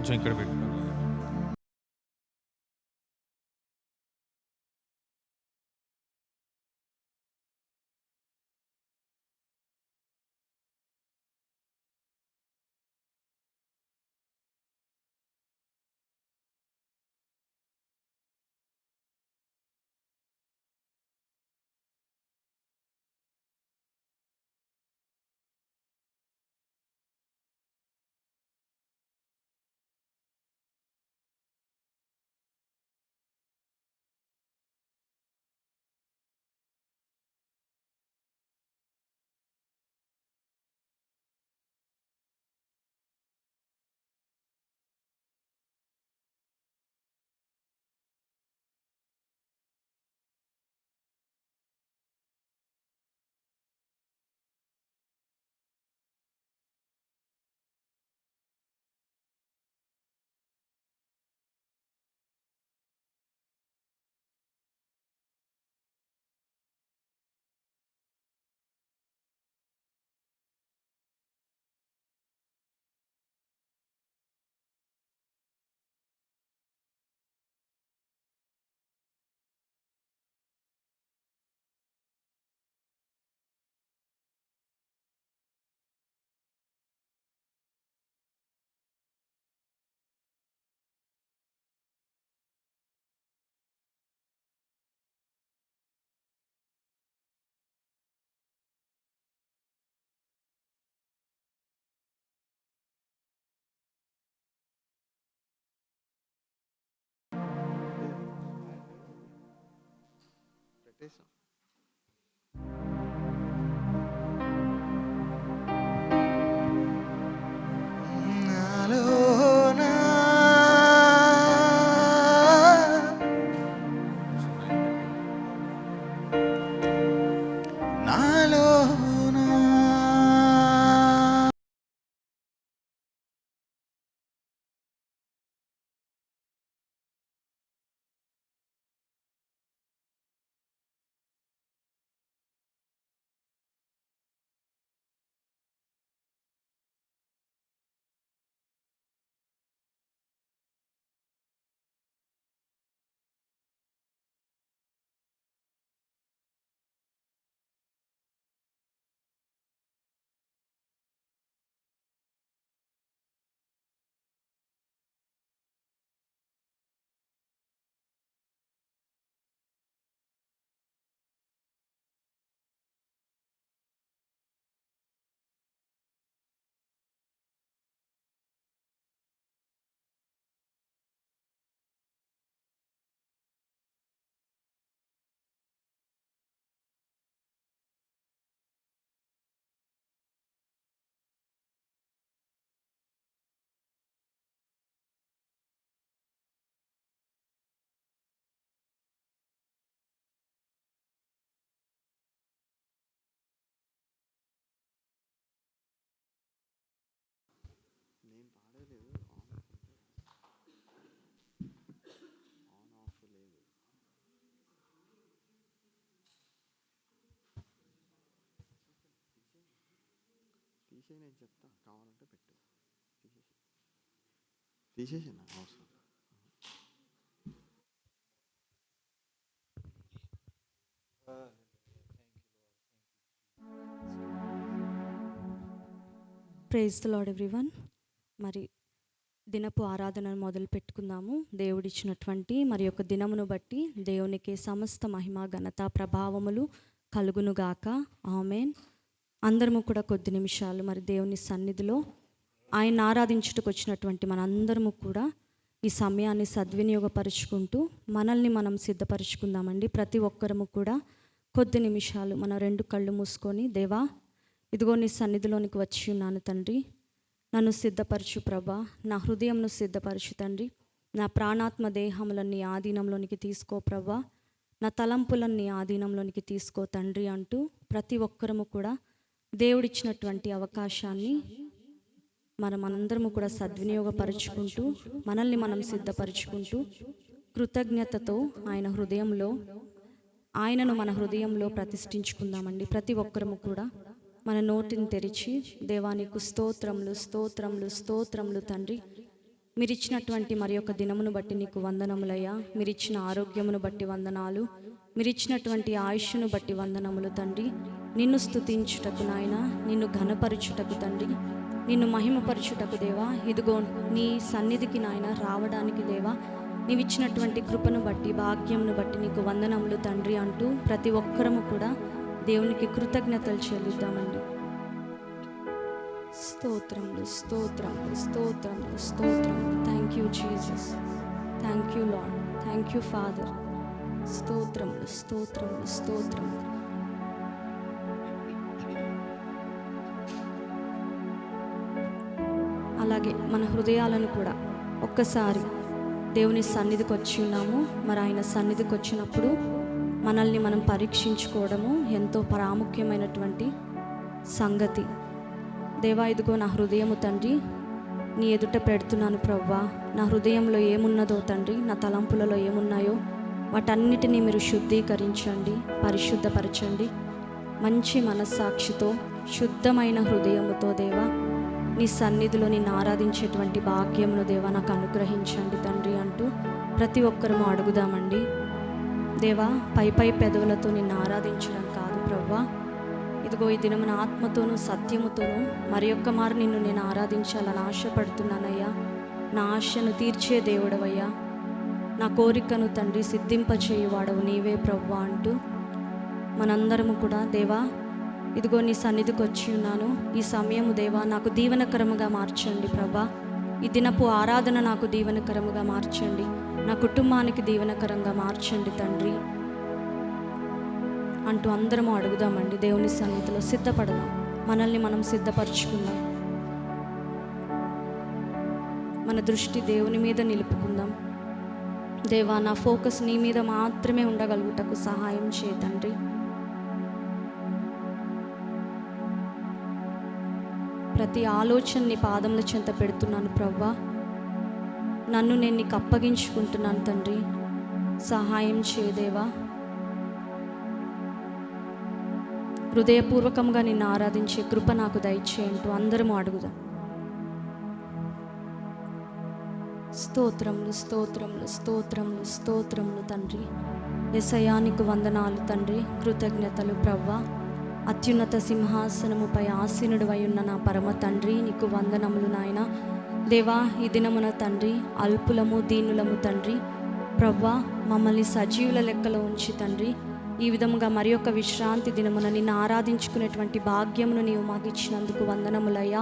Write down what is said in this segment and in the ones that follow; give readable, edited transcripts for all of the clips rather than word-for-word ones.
కొంచెం ఇక్కడ పెట్టుకోండి. నేను చెప్తా, కావాలంటే పెట్టు. తీసేసి నాకు అవసరం. Praise the Lord everyone. మరి దినపు ఆరాధనను మొదలు పెట్టుకుందాము. దేవుడిచ్చినటువంటి మరి యొక్క దినమును బట్టి దేవునికి సమస్త మహిమ ఘనత ప్రభావములు కలుగునుగాక. ఆమేన్. అందరము కూడా కొద్ది నిమిషాలు మరి దేవుని సన్నిధిలో ఆయన ఆరాధించుటకు వచ్చినటువంటి మనందరము కూడా ఈ సమయాన్ని సద్వినియోగపరుచుకుంటూ మనల్ని మనం సిద్ధపరచుకుందామండి. ప్రతి ఒక్కరము కూడా కొద్ది నిమిషాలు మన రెండు కళ్ళు మూసుకొని, దేవా ఇదిగో నీ సన్నిధిలోనికి వచ్చి ఉన్నాను తండ్రి, నన్ను సిద్ధపరచు ప్రభా, నా హృదయంను సిద్ధపరచు తండ్రి, నా ప్రాణాత్మ దేహములన్నీ ఆధీనంలోనికి తీసుకో ప్రభా, నా తలంపులన్నీ ఆధీనంలోనికి తీసుకో తండ్రి అంటూ ప్రతి ఒక్కరము కూడా దేవుడిచ్చినటువంటి అవకాశాన్ని మనందరము కూడా సద్వినియోగపరుచుకుంటూ మనల్ని మనం సిద్ధపరచుకుంటూ కృతజ్ఞతతో ఆయనను మన హృదయంలో ప్రతిష్ఠించుకుందామండి. ప్రతి ఒక్కరము కూడా మన నోటిని తెరిచి, దేవానికి స్తోత్రములు స్తోత్రములు స్తోత్రములు తండ్రి, మీరు ఇచ్చినటువంటి మరి యొక్క దినమును బట్టి నీకు వందనములయ్యా. మీరు ఇచ్చిన ఆరోగ్యమును బట్టి వందనాలు. మీరు ఇచ్చినటువంటి ఆయుష్ను బట్టి వందనములు తండ్రి. నిన్ను స్తుతించుటకు నాయన, నిన్ను ఘనపరచుటకు తండ్రి, నిన్ను మహిమపరచుటకు దేవా, ఇదిగో నీ సన్నిధికి నాయన రావడానికి దేవా, నీవిచ్చినటువంటి కృపను బట్టి భాగ్యమును బట్టి నీకు వందనములు తండ్రి అంటూ ప్రతి ఒక్కరము కూడా దేవునికి కృతజ్ఞతలు చెల్లిద్దామండి. స్తోత్రములు స్తోత్రములు స్తోత్రములు స్తోత్రములు. Thank you Jesus, thank you Lord, thank you father. స్తోత్రములు స్తోత్రములు స్తోత్రములు. అలాగే మన హృదయాలను కూడా ఒక్కసారి దేవుని సన్నిధికి వచ్చి ఉన్నాము. మరి ఆయన సన్నిధికి వచ్చినప్పుడు మనల్ని మనం పరీక్షించుకోవడము ఎంతో ప్రాముఖ్యమైనటువంటి సంగతి. దేవా, ఇదిగో నా హృదయము తండ్రి నీ ఎదుట పెడుతున్నాను ప్రవ్వా. నా హృదయంలో ఏమున్నదో తండ్రి, నా తలంపులలో ఏమున్నాయో వాటన్నిటినీ మీరు శుద్ధీకరించండి, పరిశుద్ధపరచండి. మంచి మనస్సాక్షితో శుద్ధమైన హృదయముతో దేవా నీ సన్నిధిలో నిన్ను ఆరాధించేటువంటి భాగ్యమును దేవా నాకు అనుగ్రహించండి తండ్రి అంటూ ప్రతి ఒక్కరము అడుగుదామండి. దేవా, పై పెదవులతో నిన్ను ఆరాధించడం కాదు ప్రవ్వా, ఇదిగో ఈ దినమున ఆత్మతోనూ సత్యముతోనూ మరి ఒక్క మారు నిన్ను నేను ఆరాధించాలని ఆశపడుతున్నానయ్యా. నా ఆశను తీర్చే దేవుడవయ్యా, నా కోరికను తండ్రి సిద్ధింపచేయువాడవు నీవే ప్రవ్వా అంటూ మనందరము కూడా దేవా ఇదిగో నీ సన్నిధికి వచ్చి ఉన్నాను. ఈ సమయము దేవా నాకు దీవెనకరముగా మార్చండి ప్రభా. ఈ దినపు ఆరాధన నాకు దీవెనకరముగా మార్చండి, నా కుటుంబానికి దీవెనకరంగా మార్చండి తండ్రి అంటూ అందరము అడుగుదామండి. దేవుని సన్నిధిలో సిద్ధపడదాం, మనల్ని మనం సిద్ధపరచుకుందాం, మన దృష్టి దేవుని మీద నిలుపుకుందాం. దేవా, నా ఫోకస్ నీ మీద మాత్రమే ఉండగలుగుటకు సహాయం చేయ తండ్రి. ప్రతి ఆలోచనని పాదముల చెంత పెడుతున్నాను ప్రవ్వా. నన్ను నేను నీకు అప్పగించుకుంటున్నాను తండ్రి, సహాయం చేయదేవా. హృదయపూర్వకంగా నిన్ను ఆరాధించే కృప నాకు దయచేయంటూ అందరము అడుగుదాం. స్తోత్రములు స్తోత్రములు స్తోత్రములు స్తోత్రములు తండ్రి. యేసయ్యా నీకు వందనాలు తండ్రి, కృతజ్ఞతలు ప్రవ్వా. అత్యున్నత సింహాసనముపై ఆసీనుడివై ఉన్న నా పరమ తండ్రి నీకు వందనములు నాయన. దేవా, ఈ దినమున తండ్రి అల్పులము దీనులము తండ్రి ప్రవ్వా, మమ్మల్ని సజీవుల లెక్కలో ఉంచి తండ్రి ఈ విధముగా మరి యొక్క విశ్రాంతి దినమున నిన్ను ఆరాధించుకునేటువంటి భాగ్యమును నీవు మాకు ఇచ్చినందుకు వందనములయ్యా.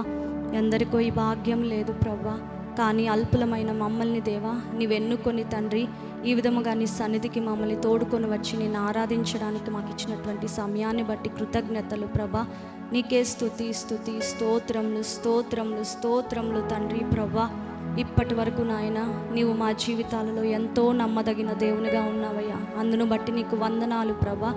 ఎందరికో ఈ భాగ్యం లేదు ప్రవ్వా, కానీ అల్పులమైన మమ్మల్ని దేవా నీవెన్నుకొని తండ్రి ఈ విధముగా నీ సన్నిధికి మమ్మల్ని తోడుకొని వచ్చి నిన్ను ఆరాధించడానికి మాకు ఇచ్చినటువంటి సమయాన్ని బట్టి కృతజ్ఞతలు ప్రభా. నీకే స్తుతి స్తుతి స్తోత్రములు స్తోత్రములు స్తోత్రములు తండ్రి ప్రభా. ఇప్పటి వరకు నాయన నీవు మా జీవితాలలో ఎంతో నమ్మదగిన దేవునిగా ఉన్నావయ్యా. అందును బట్టి నీకు వందనాలు ప్రభా.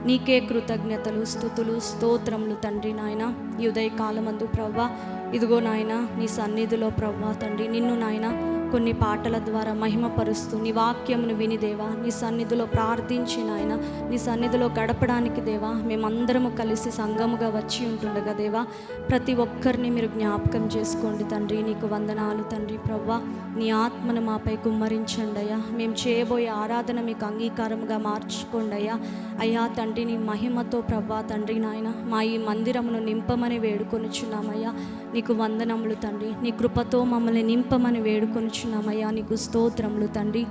నీకే కృతజ్ఞతలు స్తుతులు స్తోత్రములు తండ్రి నాయన. ఈ ఉదయకాలమందు ప్రభా ఇదిగో నాయన నీ సన్నిధిలో ప్రభా తండ్రి నిన్ను నాయన కొన్ని పాటల ద్వారా మహిమపరుస్తూ నీ వాక్యమును విని దేవా నీ సన్నిధిలో ప్రార్థించి నాయన నీ సన్నిధిలో గడపడానికి దేవా మేమందరము కలిసి సంఘముగా వచ్చి ఉంటుండగా దేవా ప్రతి ఒక్కరిని మీరు జ్ఞాపకం చేసుకోండి తండ్రి. నీకు వందనాలు తండ్రి ప్రవ్వా. నీ ఆత్మను మాపై కుమ్మరించండి అయ్యా. మేము చేయబోయే ఆరాధన మీకు అంగీకారముగా మార్చుకోండి అయ్యా. అయ్యా తండ్రి నీ మహిమతో ప్రవ్వా తండ్రి నాయన మా ఈ మందిరమును నింపమని వేడుకొనుచున్నామయ్యా. నీకు వందనములు తండ్రి. నీ కృపతో మమ్మల్ని నింపమని వేడుకొనుచున్నామయ్యా. నీకు స్తోత్రములు తండ్రి.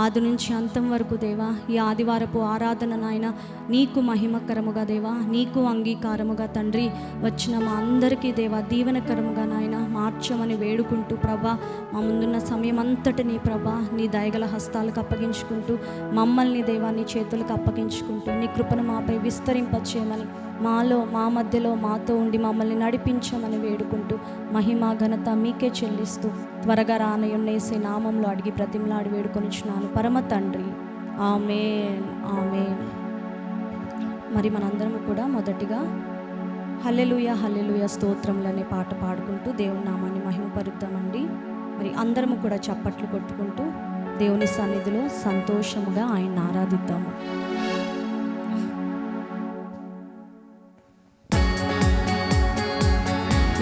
ఆది నుంచి అంతం వరకు దేవా ఈ ఆదివారపు ఆరాధన నాయన నీకు మహిమకరముగా దేవా నీకు అంగీకారముగా తండ్రి వచ్చిన మా అందరికీ దేవా దీవెనకరముగా నాయన మార్చమని వేడుకుంటూ ప్రభా మా ముందున్న సమయం అంతటినీ ప్రభా నీ దయగల హస్తాలకు అప్పగించుకుంటూ మమ్మల్ని దేవా నీ చేతులకు అప్పగించుకుంటూ నీ కృపను మాపై విస్తరింపచేయమని మాలో మా మధ్యలో మాతో ఉండి మమ్మల్ని నడిపించమని వేడుకుంటూ మహిమ ఘనత మీకే చెల్లిస్తూ త్వరగా రానయున్నేసే నామంలో అడిగి ప్రతిమలాడి వేడుకొనిచున్నాను పరమ తండ్రి. ఆమేన్ ఆమేన్. మరి మనందరము కూడా మొదటిగా హల్లెలూయా హల్లెలూయా స్తోత్రములు అనే పాట పాడుకుంటూ దేవుని నామాన్ని మహిమపరుద్దామండి. మరి అందరము కూడా చప్పట్లు కొట్టుకుంటూ దేవుని సన్నిధిలో సంతోషముగా ఆయన్ని ఆరాధిద్దాము.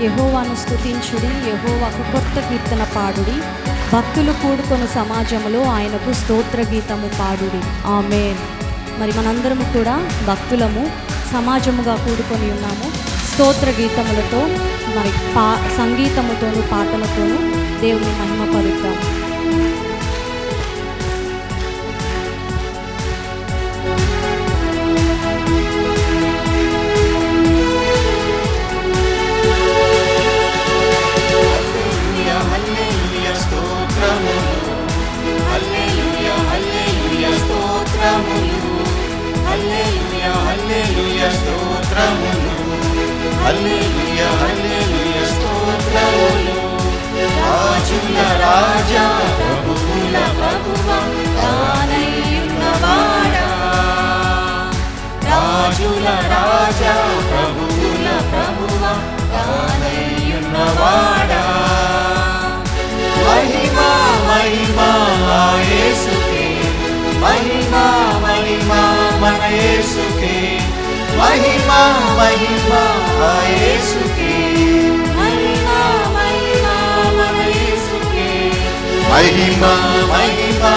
యెహోవాను స్తుతించుడి, యెహోవాకు కొత్త కీర్తన పాడుడి, భక్తులు కూడుకొను సమాజములో ఆయనకు స్తోత్ర గీతము పాడుడి. ఆమేన్. మరి మనందరము కూడా భక్తులము, సమాజముగా కూడుకొని ఉన్నాము. స్తోత్ర గీతములతో మరి సంగీతముతోను పాటలతోనూ దేవుని మహిమపరుద్దాము. హల్లెలూయా హల్లెలూయా స్తోత్రములు, హల్లెలూయా హల్లెలూయా స్తోత్రములు. రాజుల రాజా ప్రభువుల ప్రభువా తానయ్యున్నవాడా, రాజుల రాజా ప్రభువుల ప్రభువా తానయ్యున్నవాడా. మహిమా మహిమా యేసుకే, మహిమా మహిమా మన యేసుకే, మహిమా మహిమా యేసుకే, మహిమా మహిమా మన యేసుకే, మహిమా మహిమా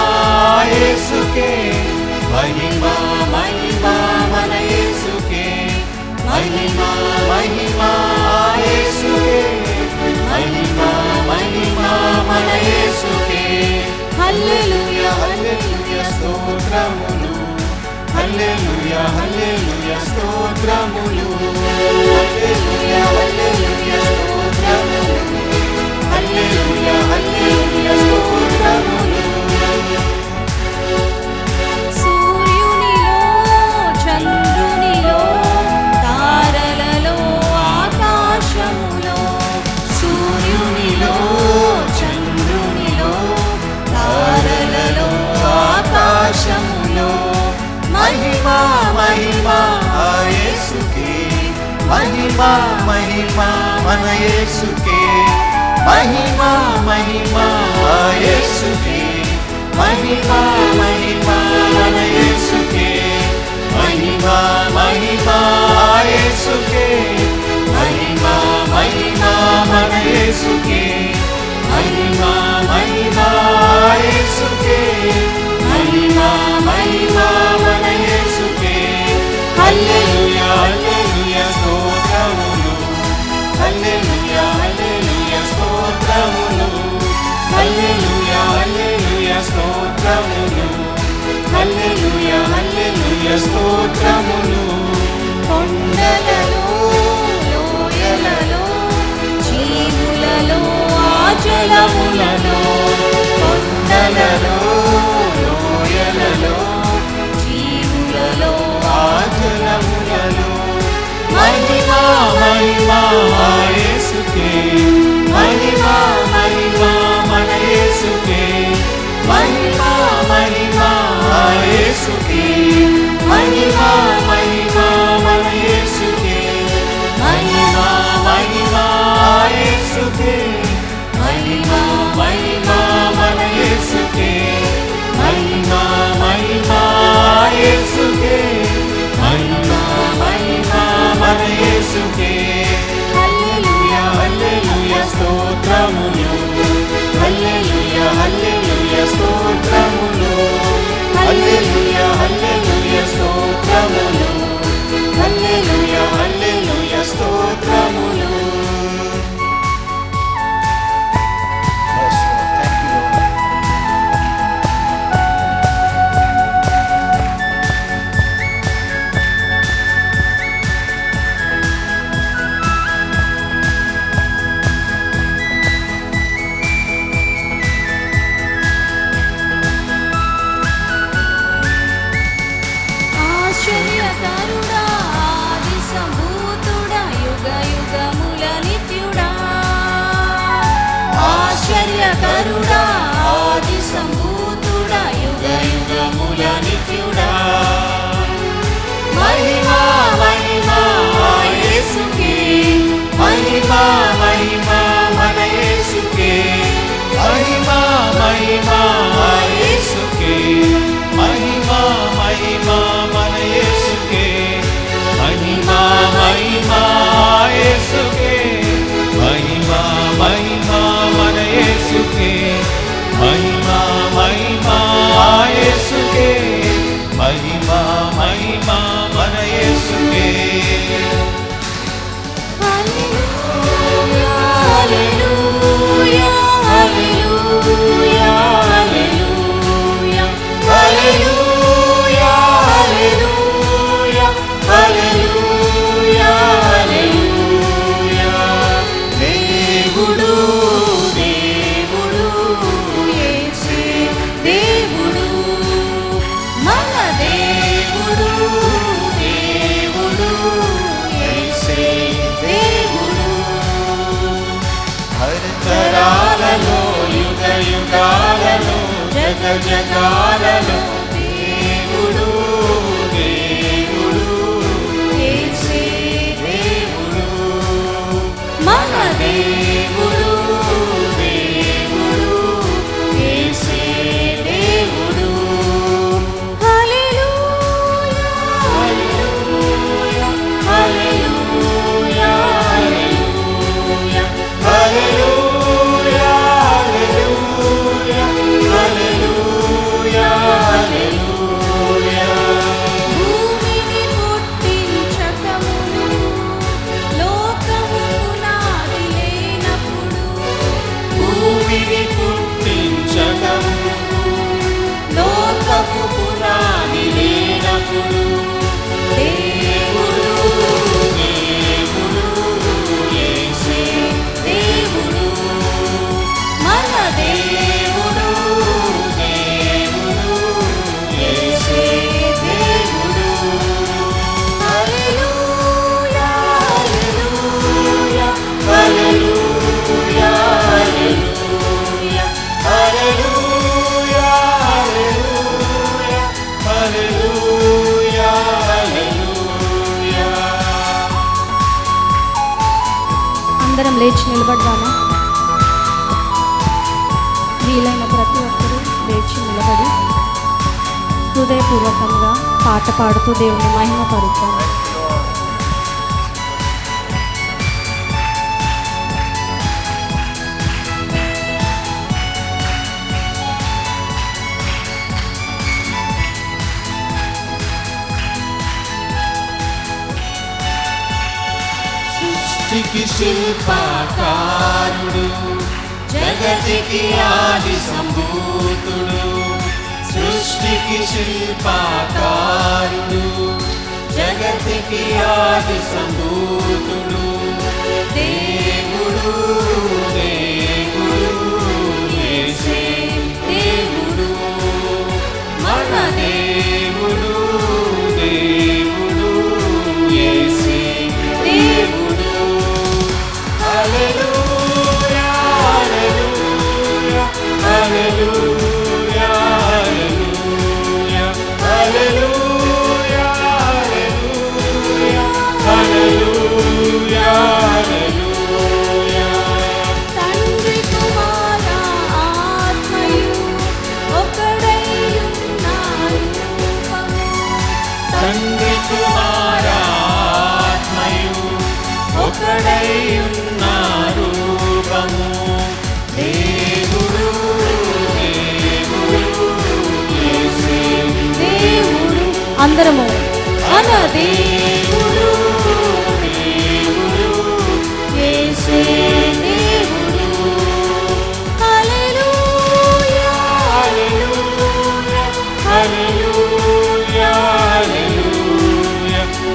యేసుకే, మహిమా మహిమా మన యేసుకే, మహిమా మహిమా యేసుకే, మహిమా మహిమా మన యేసుకే. హల్లెలూయా హల్లెలూయా స్తోత్రములు, హల్లెలూయా హల్లెలూయా స్తోత్రములు, హల్లెలూయా హల్లెలూయా స్తోత్రములు, హల్లెలూయా హల్లెలూయా స్తోత్రములు. సూర్యునిలో చంద్రునిలో తారలలో ఆకాశములో, సూర్యునిలో చంద్రునిలో తారలలో ఆకాశములో, మహిమా మహిమా యేసుకే, మహిమా మహిమా మన యేసుకే, మహిమా మహిమా యేసుకే, మహిమా మహిమా మన యేసుకే, మహిమా మహిమా యేసుకే, మహిమా మహిమా మన యేసుకే, మహిమా మహిమా యేసుకే, మహిమా మహిమా మన యేసుకే. హల్లెలూయా హల్లెలూయా స్తోత్రములు, హల్లెలూయా హల్లెలూయా స్తోత్రములు, హల్లెలూయా హల్లెలూయా స్తోత్రములు, హల్లెలూయా హల్లెలూయా స్తోత్రములు. కొండలలో లోయలలో జీవులలో జలములలో, కొండలలో లోయలలో జీవులలో జలములలో, మహిమా మహిమా యేసుకే, మహిమా మహిమా మన యేసుకే, మహిమా మహిమా యేసుకే, మహిమా మహిమా మన యేసుకే, మహిమా మహిమా యేసుకే, మహిమా మహిమా మన యేసుకే, మహిమా మహిమా యేసుకే, మహిమా మహిమా మన యేసుకే. హల్లెలూయా హల్లెలూయా స్తోత్రములు, హల్లెలూయా హల్లెలూయా స్తోత్రములు, హల్లెలూయా హల్లెలూయా స్తోత్రములు, హల్లెలూయా హల్లెలూయా స్తోత్రములు. ఆశ్చర్యకరుడా ఆది సంభూతుడా యుగ యుగముల నిత్యుడా, ఆశ్చర్యకరుడా ఆది సంభూతుడా యుగ యుగముల నిత్యుడా. మహిమా మహిమా యేసుకే, మహిమా మహిమా మన యేసుకే, మహిమా మహిమా యేసుకే, మహిమా మహిమా మన యేసుకే, యుగాలలో జగ జగాలలో దేవుడు దేవుడు యేసే దేవుడు మన దేవుడు దేవుడు యేసే దేవుడు హల్లెలూయా hallelujah hallelujah hallelujah hallelujah hallelujah హల్లెలూయా భూమిని పుట్టించకమును లోకము పునాది లేనప్పుడు భూమిని పుట్టించకమును లోకము పునాది లేనప్పుడు దేవుడు దేవుడు యేసే దేవుడు మన దేవుడు దేవుడు యేసే దేవుడు హల్లెలూయా hallelujah hallelujah hallelujah hallelujah hallelujah హల్లెలూయా. అందరం లేచి నిలబడ్డామా? వీలైన ప్రతి ఒక్కరూ లేచి నిలబడి హృదయపూర్వకంగా పాట పాడుతూ దేవుని మహిమ పరుద్దాం. సృష్టికి శిల్పకారుడు జగతికి ఆది సంభూతుడు సృష్టికి శిల్పకారుడు జగతికి ఆది సంభూతుడు దేవుడు దేవుడు యేసే దేవుడు మన దేవుడు దేవుడు యేసే దేవుడు హల్లెలూయా హల్లెలూయా హల్లెలూయా హల్లెలూయా హల్లెలూయా హల్లెలూయా. తండ్రి కుమార ఆత్మయు ఒకడై ఉన్నారు రూపము. తండ్రి కుమార ఆత్మయు ఒకడై ఉన్న రూపము దేవుడు దేవుడు యేసే దేవుడు అందరము మన దేవుడు దేవుడు యేసే దేవుడు హల్లెలూయా hallelujah hallelujah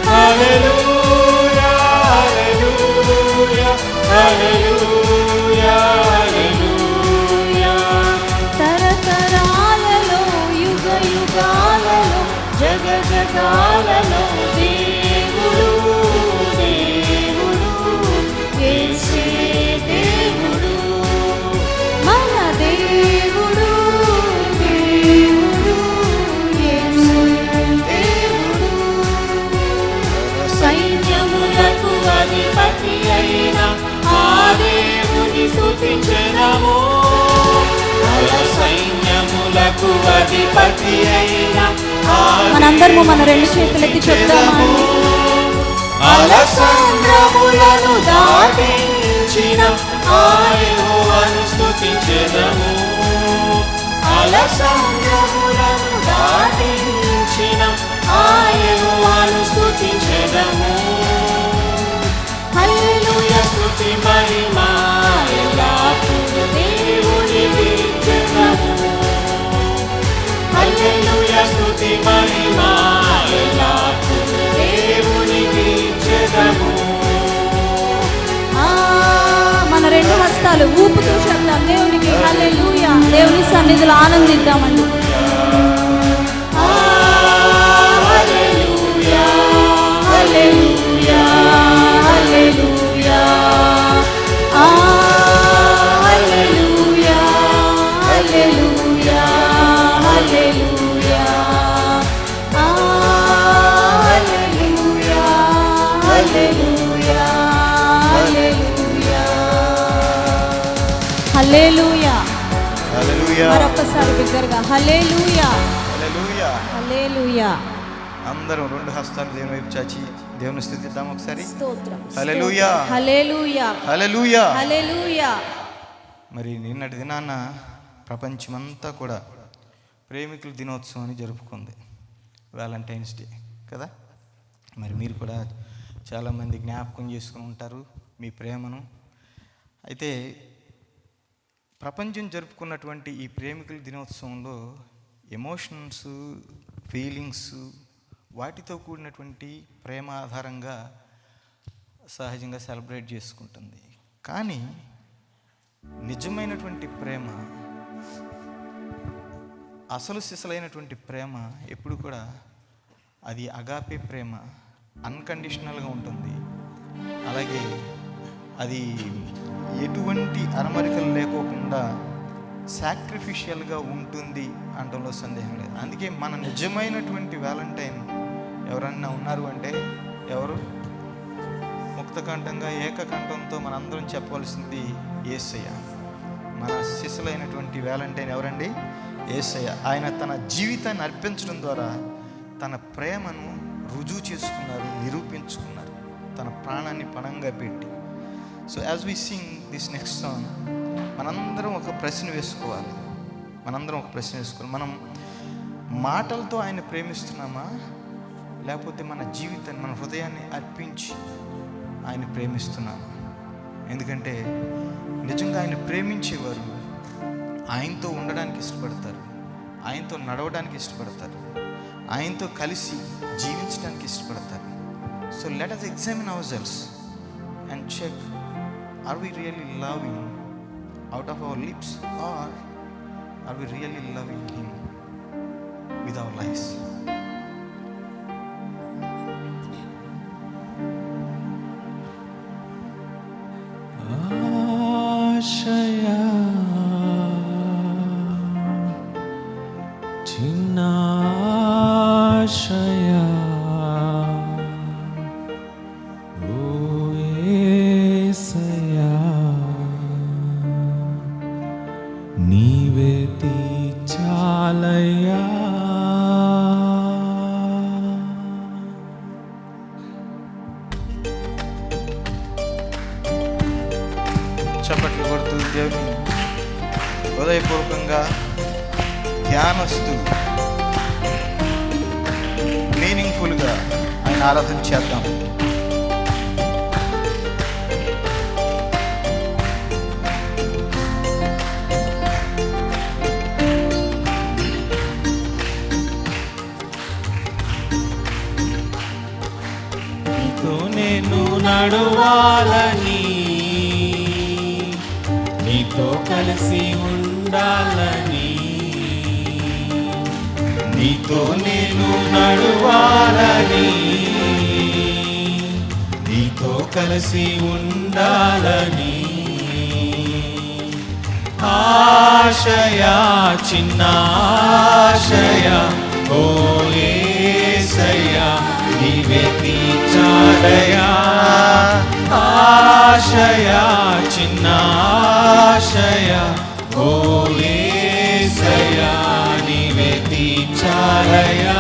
hallelujah hallelujah hallelujah హల్లెలూయా. తరతరాలలో యుగ యుగాలలో జగ జగాలలో దేవుడు దేవుడు యేసే దేవుడు మన దేవుడు దేవుడు యేసు దేవుడు సైన్యములకు అధిపతి అయిన ఆ దేవుని స్తుతించెదము సైన్యములకు అధిపతి అయిన మనందరము మన రెండు చేతులెత్తి చెప్తామా? అలసంద్రములను దాటించిన ఆ యెహోవాను స్తుతించెదము అలసంద్రములను దాటించిన ఆ యెహోవాను స్తుతించెదము హల్లెలూయా స్తుతి మహిమ ఎల్లప్పుడూ దేవునికి చెందము హల్లెలూయా స్తుతి మహిమ ఎల్లప్పుడూ దేవునికి చెందము. మన రెండు హస్తాలు ఊపుతూ చెప్తాం దేవునికి హల్లెలూయా. దేవుని సన్నిధిలో ఆనందిద్దామండి. హల్లెలూయా hallelujah hallelujah hallelujah hallelujah hallelujah hallelujah. హల్లెలూయా. మరొకసారి బిగ్గరగా హల్లెలూయా హల్లెలూయా. హల్లెలూయా. అందరం రెండు హస్తాలు దేవుని వైపు చాచి దేవుని స్తుతిద్దాం ఒకసారి. స్తోత్రం. హల్లెలూయా. హల్లెలూయా. హల్లెలూయా. హల్లెలూయా. మరి నిన్నటి దినాన ప్రపంచమంతా కూడా ప్రేమికుల దినోత్సవాన్ని జరుపుకుంది, వ్యాలంటైన్స్ డే కదా. మరి మీరు కూడా చాలామంది జ్ఞాపకం చేసుకుని ఉంటారు మీ ప్రేమను. అయితే ప్రపంచం జరుపుకున్నటువంటి ఈ ప్రేమికుల దినోత్సవంలో ఎమోషన్స్, ఫీలింగ్స్, వాటితో కూడినటువంటి ప్రేమ ఆధారంగా సహజంగా సెలబ్రేట్ చేసుకుంటుంది. కానీ నిజమైనటువంటి ప్రేమ, అసలు సిసలైనటువంటి ప్రేమ ఎప్పుడు కూడా అది అగాపే ప్రేమ, అన్కండిషనల్గా ఉంటుంది. అలాగే అది ఎటువంటి అరమరికలు లేకోకుండా సాక్రిఫిషియల్గా ఉంటుంది అనడంలో సందేహం లేదు. అందుకే మన నిజమైనటువంటి వ్యాలంటైన్ ఎవరన్నా ఉన్నారు అంటే ఎవరు? ముక్తకంఠంగా ఏకకంఠంతో మనందరం చెప్పవలసింది యేసయ్య. మన శిశులైనటువంటి వ్యాలంటైన్ ఎవరండి? యేసయ్య. ఆయన తన జీవితాన్ని అర్పించడం ద్వారా తన ప్రేమను రుజువు చేసుకున్నారు, నిరూపించుకున్నారు, తన ప్రాణాన్ని పణంగా పెట్టి. So as we sing this next song, మనందరం ఒక ప్రశ్న వేసుకోవాలి. మనం మాటలతో ఆయన ప్రేమిస్తున్నామా, లేకపోతే మన జీవితాన్ని, మన హృదయాన్ని అర్పించి ఆయన ప్రేమిస్తున్నామా? ఎందుకంటే నిజంగా ఆయన ప్రేమించేవారు ఆయనతో ఉండడానికి ఇష్టపడతారు, ఆయనతో నడవడానికి ఇష్టపడతారు, ఆయనతో కలిసి జీవించడానికి ఇష్టపడతారు. So let us examine ourselves and check, are we really loving out of our lips, or are we really loving him with our lives? ఆశయా చిన్న ఆశయా ఓ యేసయ్యా నీవే తీర్చాలయ్యా. చప్పట్లు కొడుతూ దేవుని హృదయపూర్వకంగా ధ్యానస్తూ మీనింగ్ఫుల్గా ఆయన ఆరాధన చేద్దాం. నీతో నేను నడవాలని, నీతో కలిసి ఉండాలని, నీతో నేను నడవాలని, నీతో కలిసి ఉండాలని ఆశయా చిన్న ఆశయా ఓ యేసయ్యా నీవే తీర్చాలయ్యా. ఆశయా చిన్న ఆశయా ఓ యేసయ్యా నీవే తీర్చాలయ్యా.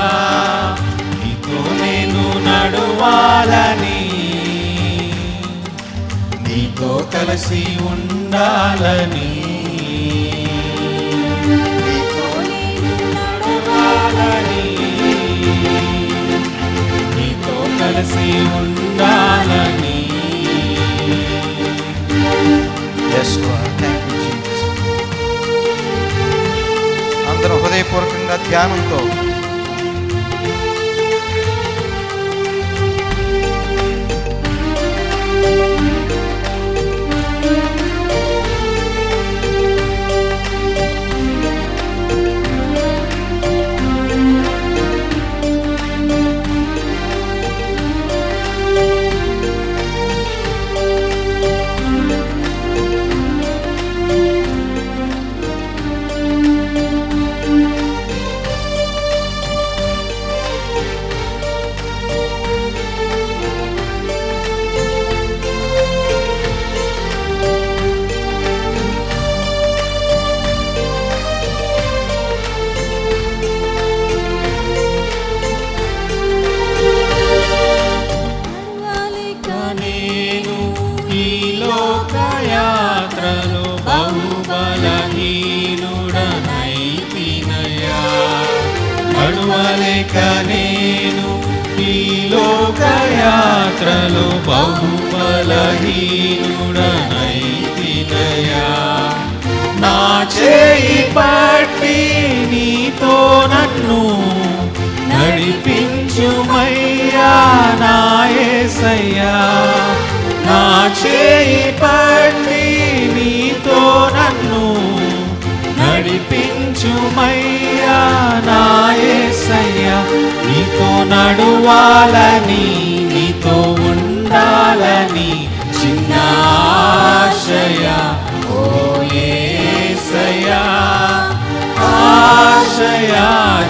నీతో నేను నడవాలని, నీతో కలిసి ఉండాలని, నీతో నేను నడవాలని, నీతో కలిసి ఉండాలని. Yes, Lord. Thank you, Jesus. అందరం హృదయపూర్వకంగా ధ్యానంతో ఇక నేను ఈ లోకయాత్రలో బహుబలహీనుడనైతినయా. నా చేయి పట్టి నీతో నన్ను నడిపించుమయ్యా నా యేసయ్యా. నా చేయి పట్టి నీతో నన్ను నడిపించుమయ్యా నా యేసయ్యా. నీతో నడువాలని నీతో ఉండాలని చిన్న ఆశయ ఓ యేసయ్యా. ఆశయ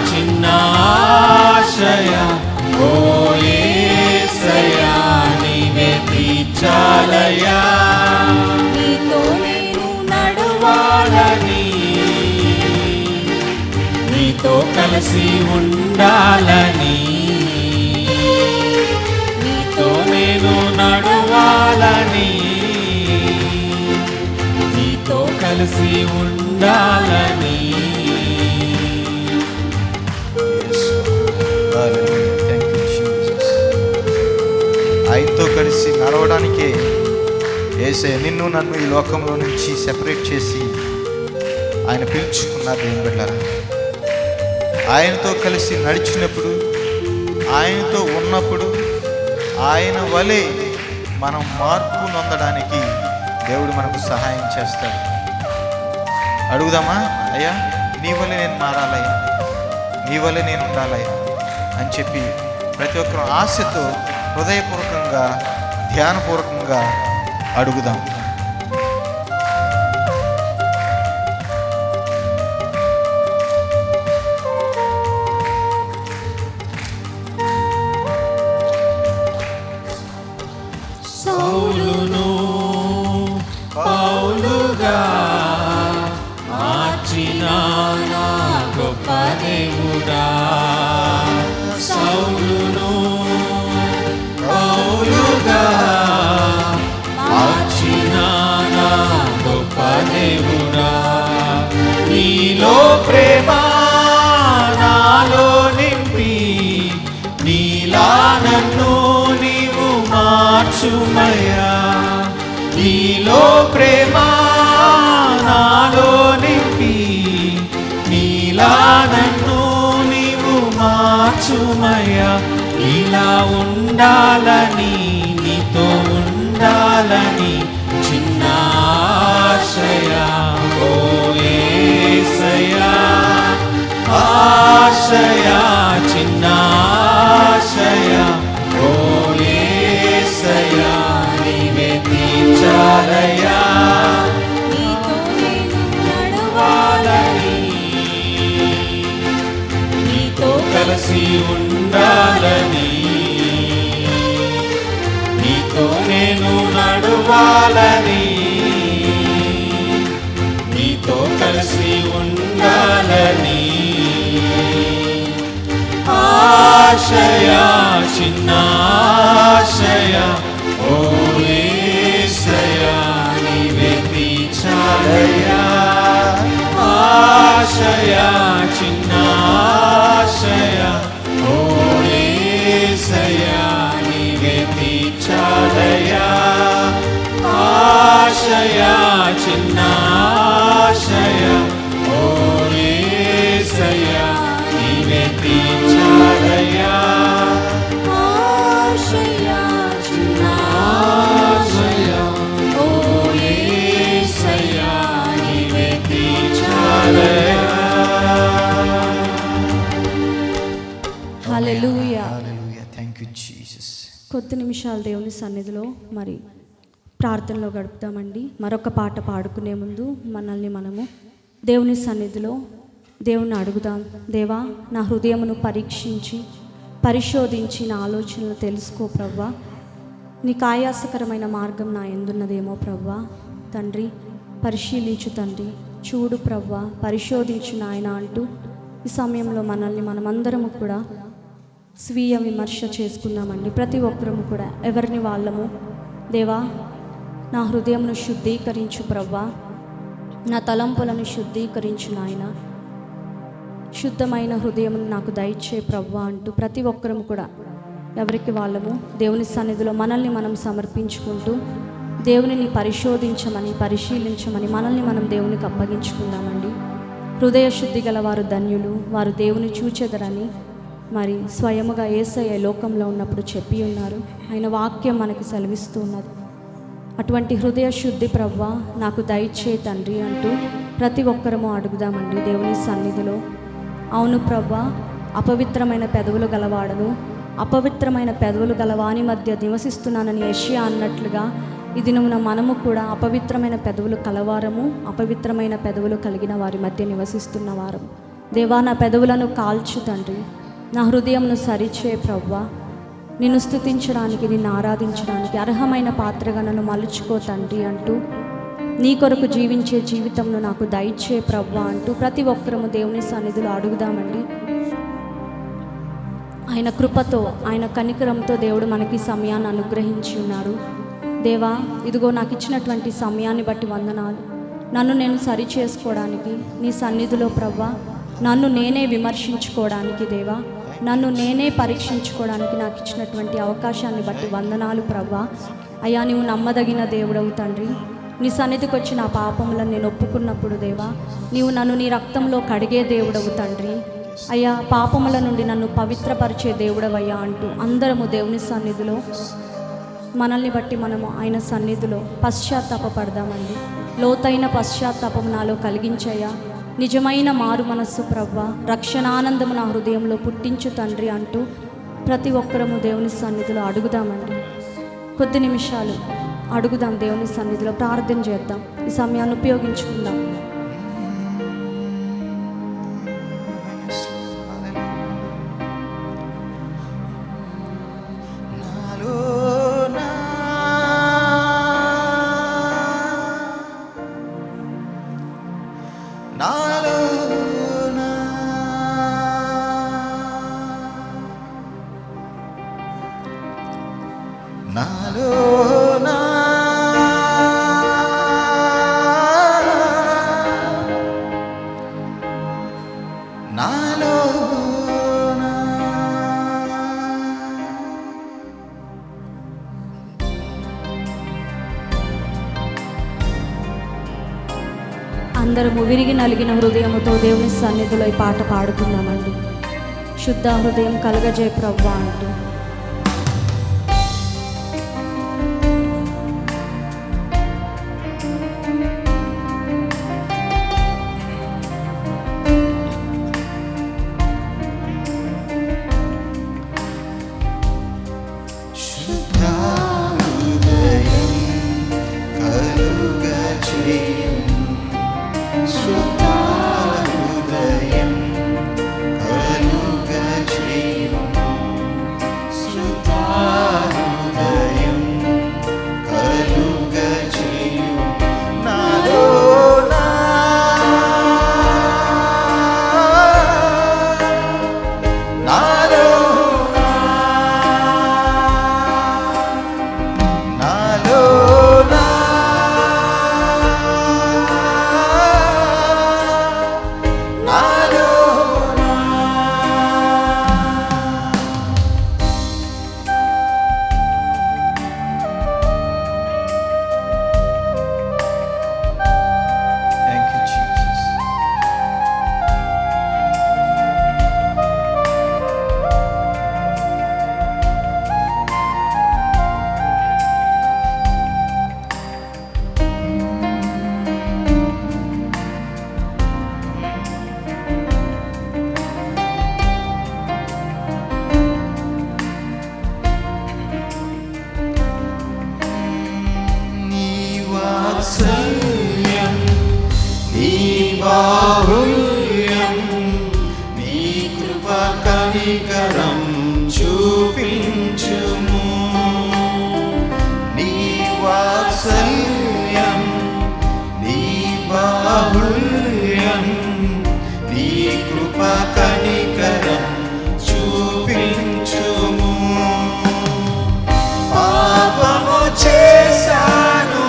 చిన్న ఆశయ ఓ యేసయ్యా. నీవే తీర్చాలయ్యా. నీతో నేను నడవాలని నీతో కలిసి ఉండాలని నీతో నేను నడవాలని నీతో కలిసి ఉండాలని. ఆయనతో కలిసి నడవడానికే యేసయ్య నిన్ను నన్ను ఈ లోకంలో నుంచి సెపరేట్ చేసి ఆయన పిలుచుకున్నారు. ఏం పెట్టారా? ఆయనతో కలిసి నడిచినప్పుడు, ఆయనతో ఉన్నప్పుడు ఆయన వలె మనం మార్పు నొందడానికి దేవుడు మనకు సహాయం చేస్తాడు. అడుగుదామా? అయ్యా నీ వలె నేను మారాలయ్యా, నీ వలె నేను ఉండాలయ్యా అని చెప్పి ప్రతి ఒక్కరు ఆశతో హృదయపూర్వకంగా ధ్యానపూర్వకంగా అడుగుదాం. సౌలును పౌలుగా మార్చిన నా గొప్ప దేవుడా. సౌలును పౌలుగా మార్చిన నా గొప్ప దేవుడా. నీలో ప్రేమ నాలో నింపి నీలా నన్ను నీవు మార్చుమయ్యా. నీలో ప్రేమ నాలో నింపి నీలా నన్ను నీవు మార్చుమయ్యా. ఇలా ఉండాలని నీతో ఉండాలని చిన్న ఆశయ ఓ యేసయ్యా. ఆశయ చిన్న ఆశయ ఓ యేసయ్యా. నీవే తీర్చాలయ్యా. నీతో నేను నడవాలని నీతో కలిసి ఉండాలని నీతో నేను నడవాలని నీతో కలిసి ఉండాలని. ఆశయ చిన్న ఆశయ ఓ యేసయ్యా. నీవే తీర్చాలయ్యా. ఆశయ చిన్న ఆశయ ఓ యేసయ్యా. నీవే తీర్చాలయ్యా. ఆశయ చిన్న ఆశయ ఓ యేసయ్యా. నీవే తీర్చాలయ్యా. ఆశయ చిన్న ఆశయ ఓ యేసయ్యా. నీవే తీర్చాలయ్యా. Hallelujah. Hallelujah. Thank you Jesus. కొద్ది నిమిషాలు దేవుని సన్నిధిలో మరి ప్రార్థనలో గడుపుతామండి. మరొక పాట పాడుకునే ముందు మనల్ని మనము దేవుని సన్నిధిలో దేవుని అడుగుదాం. దేవా, నా హృదయమును పరీక్షించి పరిశోధించి నా ఆలోచనలు తెలుసుకో ప్రవ్వా. నీకు ఆయాసకరమైన మార్గం నా ఎందున్నదేమో ప్రవ్వా. తండ్రి పరిశీలించు తండ్రి, చూడు ప్రవ్వా, పరిశోధించు నాయన అంటూ ఈ సమయంలో మనల్ని మనమందరము కూడా స్వీయ విమర్శ చేసుకుందామండి. ప్రతి ఒక్కరము కూడా ఎవరిని వాళ్ళము దేవా, నా హృదయమును శుద్ధీకరించు ప్రవ్వా, నా తలంపులను శుద్ధీకరించు నాయన. శుద్ధమైన హృదయం నాకు దయచే ప్రభువా అంటూ ప్రతి ఒక్కరము కూడా ఎవరికి వాళ్ళము దేవుని సన్నిధిలో మనల్ని మనం సమర్పించుకుంటూ దేవునిని పరిశోధించమని, పరిశీలించమని మనల్ని మనం దేవునికి అప్పగించుకుందామండి. హృదయ శుద్ధి గల వారు ధన్యులు, వారు దేవుని చూచెదరని మరి స్వయముగా యేసయ్య లోకంలో ఉన్నప్పుడు చెప్పి ఉన్నారు. ఆయన వాక్యం మనకి సెలవిస్తూ ఉన్నది. అటువంటి హృదయ శుద్ధి ప్రభువా నాకు దయచే తండ్రి అంటూ ప్రతి ఒక్కరము అడుగుదామండి దేవుని సన్నిధిలో. అవును ప్రభువా, అపవిత్రమైన పెదవులు గలవాడను, అపవిత్రమైన పెదవులు గలవాని మధ్య నివసిస్తున్నానని యెషయా అన్నట్లుగా ఈ దినమున మనము కూడా అపవిత్రమైన పెదవులు కలవారము, అపవిత్రమైన పెదవులు కలిగిన వారి మధ్య నివసిస్తున్న వారము. దేవా, నా పెదవులను కాల్చు తండ్రి, నా హృదయంను సరిచే ప్రభువా. నిన్ను స్తుతించడానికి, నిన్ను ఆరాధించడానికి అర్హమైన పాత్రగా నన్ను మలుచుకో తండ్రి అంటూ నీ కొరకు జీవించే జీవితంను నాకు దయచే ప్రభువా అంటూ ప్రతి ఒక్కరము దేవుని సన్నిధిలో అడుగుదామండి. ఆయన కృపతో, ఆయన కనికరంతో దేవుడు మనకి సమయాన్ని అనుగ్రహించి ఉన్నారు. దేవా, ఇదిగో నాకు ఇచ్చినటువంటి సమయాన్ని బట్టి వందనాలు. నన్ను నేను సరి చేసుకోవడానికి నీ సన్నిధిలో ప్రభువా, నన్ను నేనే విమర్శించుకోవడానికి దేవా, నన్ను నేనే పరీక్షించుకోవడానికి నాకు ఇచ్చినటువంటి అవకాశాన్ని బట్టి వందనాలు ప్రభువా. అయ్యా, నీవు నమ్మదగిన దేవుడవు తండ్రి. నీ సన్నిధికి వచ్చి నా పాపములను నేను ఒప్పుకున్నప్పుడు దేవా, నీవు నన్ను నీ రక్తంలో కడిగే దేవుడవు తండ్రి. అయ్యా, పాపముల నుండి నన్ను పవిత్రపరిచే దేవుడవయ్యా అంటూ అందరము దేవుని సన్నిధిలో మనల్ని బట్టి మనము ఆయన సన్నిధిలో పశ్చాత్తాపపడదామండి. లోతైన పశ్చాత్తాపం నాలో కలిగించయ్యా. నిజమైన మారు మనస్సు ప్రభువా, రక్షణానందము నా హృదయంలో పుట్టించు తండ్రి అంటూ ప్రతి ఒక్కరము దేవుని సన్నిధిలో అడుగుదామండి. కొద్ది నిమిషాలు అడుగుదాం, దేవుని సన్నిధిలో ప్రార్థన చేద్దాం, ఈ సమయాన్ని ఉపయోగించుకుందాం. అందరము విరిగి నలిగిన హృదయముతో దేవుని సన్నిధిలో ఈ పాట పాడుకుందామండి. శుద్ధ హృదయం కలగజే ప్రభువా అంటూ. కనికరం చూపించుము, నీ వాత్సల్యం, నీ బాహుల్యం, నీ కృప కనికరం చూపించుము. పాపము చేశాను,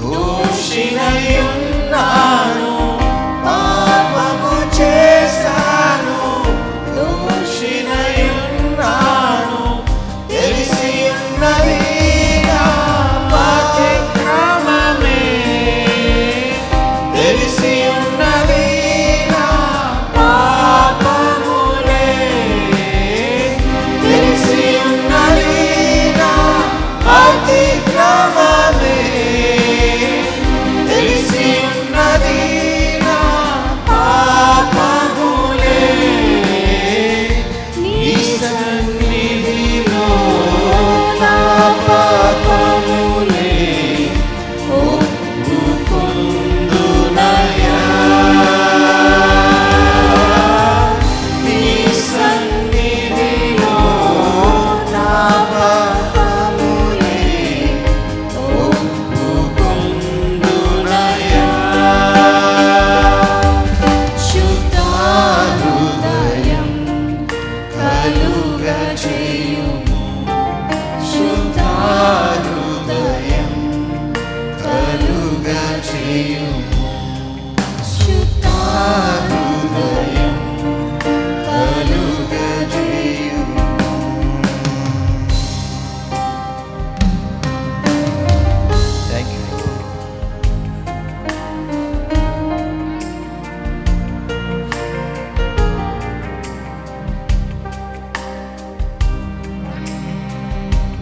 దోషినై ఉన్నాను, పాపము చేశాను,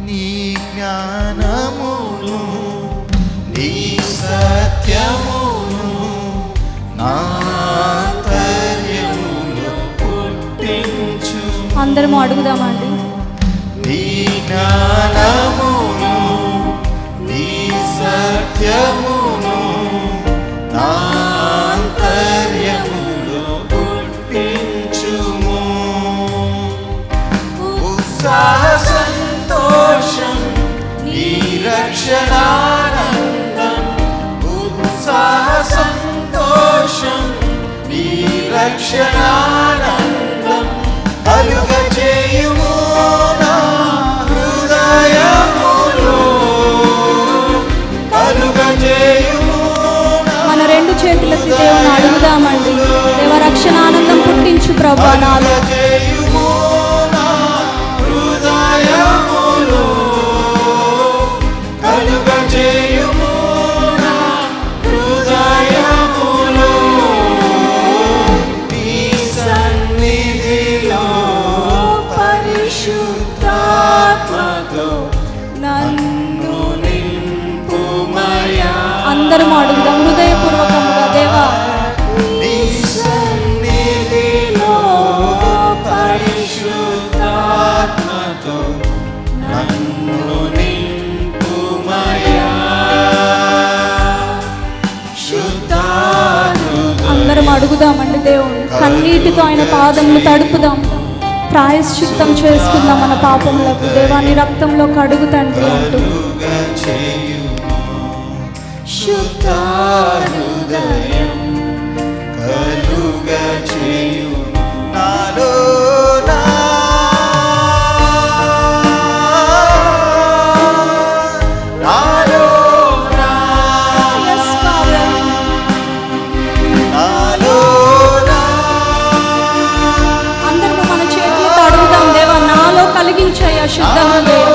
నీ జ్ఞానమును నీ సత్యమును నా అంతర్యములో పుట్టించు. అందరము అడుగుదామండి. నీ జ్ఞానమును నీ సత్యమును నా అంతర్యములో పుట్టించుము. ఉత్సాహ సంతోషం నీ రక్షణానందం. ఉత్సాహ సంతోషం నీ రక్షణానందం కలుగజేయుము నా హృదయములో. కలుగజేయుము మన రెండు చేతులకి దేవుని అడుగుదామండి. దేవ రక్షణ ఆనందం పుట్టించు ప్రభా నాలో. కలుగజేయుము నా హృదయములో. కలుగజేయుము నా హృదయములో. నీ సన్నిధిలో పరిశుద్ధాత్మతో నన్ను నింపుమయా. అందరం అడుగుదాం హృదయపూర్వకముగా. దేవా నీ సన్నిధిలో పరిశుద్ధాత్మతో నన్ను నింపుమయా. శుద్ధాత్మతో అందరం అడుగుదామండి దేవుని. కన్నీటితో ఆయన పాదములు తడుపుదాం. ప్రాయశ్చిత్తం చేసుకుందాం మన పాపములకు. దేవాని రక్తంలో కడుగు తండ్రి అంటూ. శుద్ధ హృదయం కలుగజేయు నాలో నా. నాలో నా. Yes, Father. నాలో నా. అందరము మన చేతులతో అడుగుదాం. దేవా నాలో కలిగించయ్యా శుద్ధ హృదయం.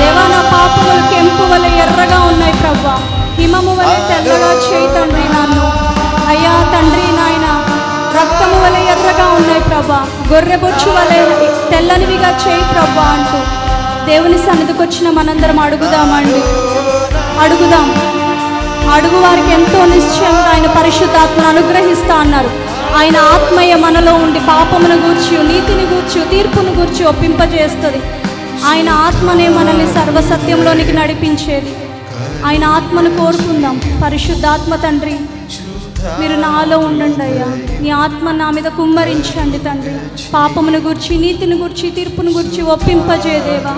దేవా నా పాపములు కెంపు వలె ఎర్రగా ఉన్నాయి ప్రభా. హిమము వలె తెల్లగా చేయి తండ్రి నన్ను. అయ్యా తండ్రి నాయన రక్తము వలె ఎర్రగా ఉన్నాయి ప్రభా. గొర్రెబొచ్చు వలె తెల్లనివిగా చేయి ప్రభా అంటూ దేవుని సన్నిధికి వచ్చిన మనందరం అడుగుదామండి. అడుగుదాం. అడుగు వారికి ఎంతో నిశ్చయంగా ఆయన పరిశుద్ధాత్మను అనుగ్రహిస్తా అన్నారు. ఆయన ఆత్మయ్య మనలో ఉండి పాపమును గూర్చి నీతిని గూర్చి తీర్పును గూర్చి ఒప్పింపజేస్తుంది. ఆయన ఆత్మనే మనల్ని సర్వసత్యంలోనికి నడిపించేది. ఆయన ఆత్మను కోరుకుందాం. పరిశుద్ధాత్మ తండ్రి మీరు నాలో ఉండండి అయ్యా. నీ ఆత్మ నా మీద కుమ్మరించండి తండ్రి. పాపమును గూర్చి నీతిని గూర్చి తీర్పును గూర్చి ఒప్పింపజేదేవా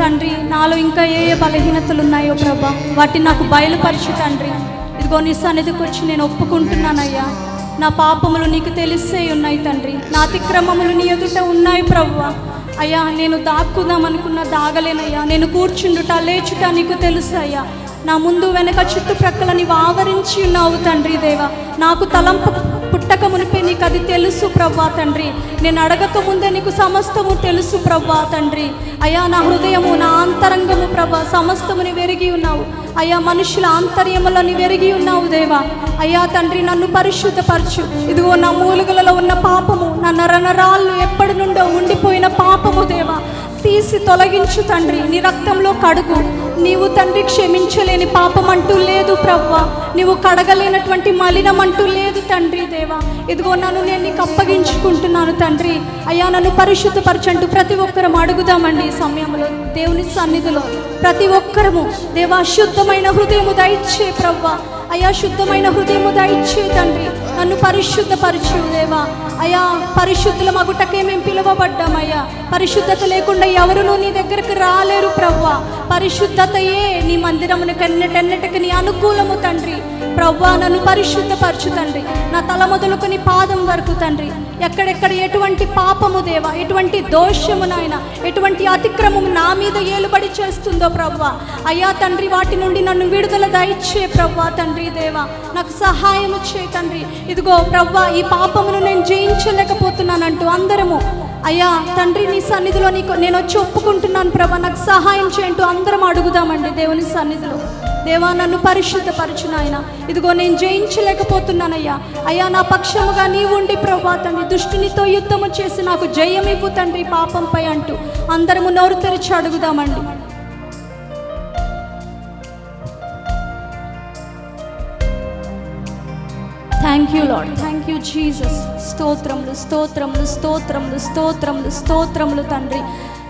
తండ్రి. నాలో ఇంకా ఏ ఏ బలహీనతలు ఉన్నాయో ప్రభా వాటిని నాకు బయలుపరచు తండ్రి. ఇదిగో నీ సన్నిధికి వచ్చి నేను ఒప్పుకుంటున్నానయ్యా. నా పాపములు నీకు తెలిసే ఉన్నాయి తండ్రి. నా అతిక్రమములు నీ ఎదుట ఉన్నాయి ప్రభువా. అయ్యా నేను దాక్కుందామనుకున్న దాగలేనయ్యా. నేను కూర్చుండుట లేచుట నీకు తెలుసు అయ్యా. నా ముందు వెనక చుట్టుప్రక్కల నీవు ఆవరించి ఉన్నావు తండ్రి. దేవా నాకు తలంపు పుట్టక మునిపే నీకు అది తెలుసు ప్రభా తండ్రి. నేను అడగక ముందే నీకు సమస్తము తెలుసు ప్రభా తండ్రి. అయ్యా నా హృదయము నా అంతరంగము ప్రభా సమస్తముని వెరిగి ఉన్నావు అయ్యా. మనుషుల ఆంతర్యములని వెరిగి ఉన్నావు దేవా. అయ్యా తండ్రి నన్ను పరిశుద్ధపరచు. ఇదిగో నా మూలుగలలో ఉన్న పాపము, నా నరనరాళ్ళు ఎప్పటి నుండో ఉండిపోయిన పాపము దేవా తీసి తొలగించు తండ్రి. నీ రక్తంలో కడుగు. నీవు తండ్రి క్షమించలేని పాపం అంటూ లేదు ప్రభువా. నీవు కడగలేనటువంటి మలినం అంటూ లేదు తండ్రి దేవా. ఇదిగో నన్ను నేను నీకు అప్పగించుకుంటున్నాను తండ్రి. అయ్యా నన్ను పరిశుద్ధపరచంటూ ప్రతి ఒక్కరం అడుగుదామండి ఈ సమయంలో దేవుని సన్నిధిలో. ప్రతి ఒక్కరము దేవా శుద్ధమైన హృదయము దయచే ప్రభువా. అయ్యా శుద్ధమైన హృదయము దయచే తండ్రి. నన్ను పరిశుద్ధపరచు దేవా. అయ్యా పరిశుద్ధుల మగుటకే మేము పిలువబడ్డామయ్యా. పరిశుద్ధత లేకుండా ఎవరునూ నీ దగ్గరకు రాలేరు ప్రభువా. పరిశుద్ధతయే నీ మందిరమునకు ఎన్నటెన్నటికి నీ అనుకూలము తండ్రి. ప్రభువా నన్ను పరిశుద్ధపరచు తండ్రి. నా తల మొదలుకొని పాదం వరకు తండ్రి ఎక్కడెక్కడ ఎటువంటి పాపము దేవా, ఎటువంటి దోషము నాయన, ఎటువంటి అతిక్రమము నా మీద ఏలుబడి చేస్తుందో ప్రభువా. అయ్యా తండ్రి వాటి నుండి నన్ను విడుదల దయచే ప్రభువా తండ్రి దేవా. నాకు సహాయము చే తండ్రి. ఇదిగో ప్రభువా ఈ పాపమును నేను జయించలేకపోతున్నానంటూ అందరము అయ్యా తండ్రి నీ సన్నిధిలో నేను వచ్చి ఒప్పుకుంటున్నాను ప్రభా. నాకు సహాయం చేయంటూ అందరం అడుగుదామండి దేవుని సన్నిధిలో. దేవా నన్ను పరిశుద్ధపరచు నాయన. ఇదిగో నేను జయించలేకపోతున్నానయ్యా. అయ్యా నా పక్షముగా నీవు ఉండి ప్రభువా తండ్రి దుష్టునితో యుద్ధము చేసి నాకు జయం ఇవ్వు తండ్రి పాపంపై అంటూ అందరము నోరు తెరిచి అడుగుదామండి. Thank you Lord, thank you Jesus. స్తోత్రములు స్తోత్రములు స్తోత్రములు స్తోత్రములు స్తోత్రములు తండ్రి.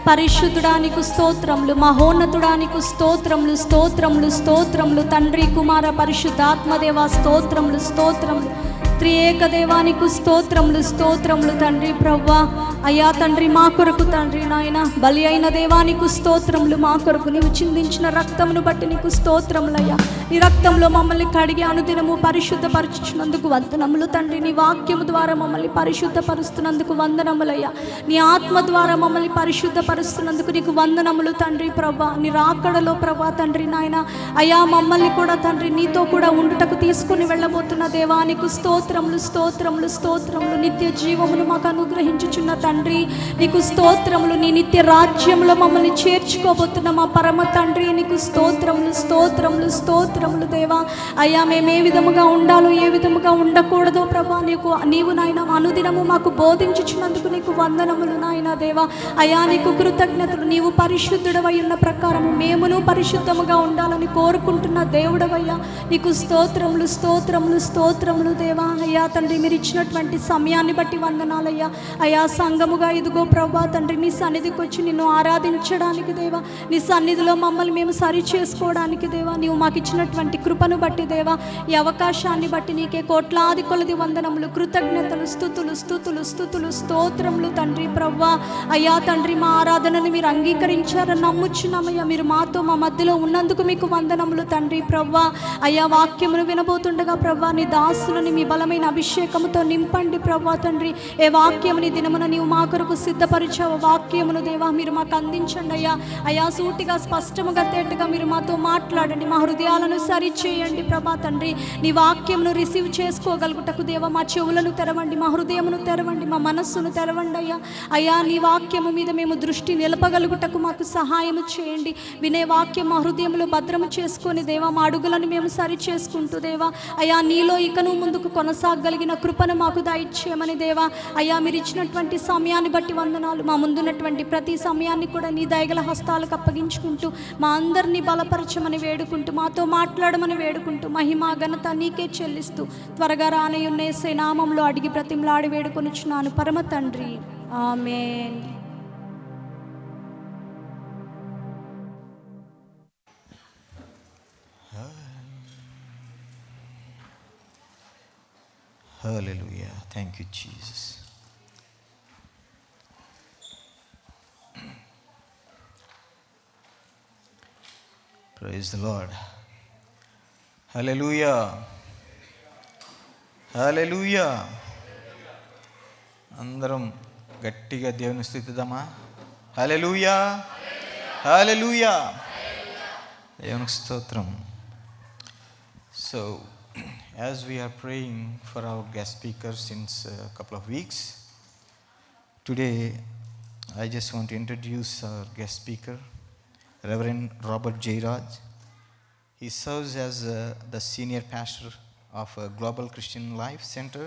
పరిశుద్ధుడానికి స్తోత్రములు, మహోన్నతుడానికి స్తోత్రములు స్తోత్రములు స్తోత్రములు తండ్రి కుమార పరిశుద్ధాత్మదేవ స్తోత్రములు స్తోత్రములు. త్రియేక దేవానికి స్తోత్రములు స్తోత్రములు తండ్రి. ప్రవ్వా అయ్యా తండ్రి, మా కొరకు తండ్రి నాయన బలి అయిన దేవానికి స్తోత్రములు. మా కొరకు నీవు చిందించిన రక్తమును బట్టి నీకు స్తోత్రములయ్యా. నీ రక్తంలో మమ్మల్ని కడిగి అనుదినము పరిశుద్ధపరచుచున్నందుకు వందనములు తండ్రి. నీ వాక్యము ద్వారా మమ్మల్ని పరిశుద్ధపరుస్తున్నందుకు వందనములయ్యా. నీ ఆత్మ ద్వారా మమ్మల్ని పరిశుద్ధపరుస్తున్నందుకు నీకు వందనములు తండ్రి. ప్రభా నీ రాకడలో ప్రభా తండ్రి నాయన అయ్యా మమ్మల్ని కూడా తండ్రి నీతో కూడా ఉండుటకు తీసుకుని వెళ్ళబోతున్న దేవానికి స్తోత్రములు స్తోత్రములు స్తోత్రములు. నిత్య జీవమును మాకు అనుగ్రహించుచున్న తండ్రి నీకు స్తోత్రములు. నీ నిత్య రాజ్యంలో మమ్మల్ని చేర్చుకోబోతున్న మా పరమ తండ్రి నీకు స్తోత్రములు స్తోత్రములు స్తోత్రములు దేవా. అయ్యా మేము ఏ విధముగా ఉండాలో ఏ విధముగా ఉండకూడదో ప్రభా నీవు నాయన అనుదినము మాకు బోధించుచున్నందుకు నీకు వందనములు నాయన దేవా. అయ్యా నీకు కృతజ్ఞతలు. నీవు పరిశుద్ధుడవై ఉన్న ప్రకారము మేమును పరిశుద్ధముగా ఉండాలని కోరుకుంటున్న దేవుడవయ్యా నీకు స్తోత్రములు స్తోత్రములు స్తోత్రములు దేవా. అయ్యా తండ్రి మీరు ఇచ్చినటువంటి సమయాన్ని బట్టి వందనాలయ్యా. అయ్యా సంఘముగా ఇదిగో ప్రభా తండ్రి నీ సన్నిధికి వచ్చి నిన్ను ఆరాధించడానికి దేవా, నీ సన్నిధిలో మమ్మల్ని మేము సరి చేసుకోవడానికి దేవా, నీవు మాకు ఇచ్చినటువంటి కృపను బట్టి దేవా, ఈ అవకాశాన్ని బట్టి నీకే కోట్లాది కొలది వందనములు కృతజ్ఞతలు స్తుతులు స్తుతులు స్తుతులు స్తోత్రములు తండ్రి. ప్రవ్వా అయ్యా తండ్రి మా ఆరాధనను మీరు అంగీకరించారని నమ్ముచున్నామయ్యా. మీరు మాతో మా మధ్యలో ఉన్నందుకు మీకు వందనములు తండ్రి. ప్రవ్వా అయ్యా వాక్యమును వినబోతుండగా ప్రవ్వా నీ దాసులని మీ బలమైన అభిషేకముతో నింపండి ప్రవ్వా తండ్రి. ఏ వాక్యముని దినమున నీవు మా కొరకు సిద్ధపరిచావు వాక్యమును దేవా మీరు మాకు అందించండి అయ్యా. అయ్యా సూటిగా స్పష్టముగా తేటగా మీరు మాతో మాట్లాడండి. మా హృదయాలను సరి చేయండి ప్రభా తండ్రి. నీ వాక్యమును రిసీవ్ చేసుకోగలుగుటకు దేవా మా చెవులను తెరవండి, మా హృదయమును తెరవండి, మా మనస్సును తెరవండి అయ్యా. అయ్యా నీ వాక్యము మీద మేము దృష్టి నిలపగలుగుటకు మాకు సహాయము చేయండి. వినే వాక్యం మా హృదయంలో భద్రము చేసుకొని దేవా మా అడుగులను మేము సరి చేసుకుంటూ దేవా అయ్యా నీలో ఇకను ముందుకు కొనసాగలిగిన కృపను మాకు దయచేయమని దేవా. అయ్యా మీరు ఇచ్చినటువంటి సమయాన్ని బట్టి వందనాలు. మా ముందున్నటువంటి ప్రతి సమయాన్ని కూడా నీ దయగల హస్తాలకు అప్పగించుకుంటూ మా అందరినీ బలపరచమని వేడుకుంటూ మాతో మాట్లాడమని వేడుకుంటూ మహిమ ఘనత నీకే చెల్లిస్తూ త్వరగా రానయ్యున్న యేసయ్య నామములో అడిగి ప్రతిమలాడి వేడుకొనుచున్నాను పరమ తండ్రి. ఆమేన్. Hallelujah. Thank you, Jesus. Praise the Lord. Hallelujah. Hallelujah. అందరం గట్టిగా దేవుని స్తుతిద్దామా? హల్లెలూయా. హల్లెలూయా. దేవునికి స్తోత్రం. So as we are praying for our guest speaker since a couple of weeks, today I just want to introduce our guest speaker, Reverend Robert J. Raj. He serves as the senior pastor of Global Christian Life Center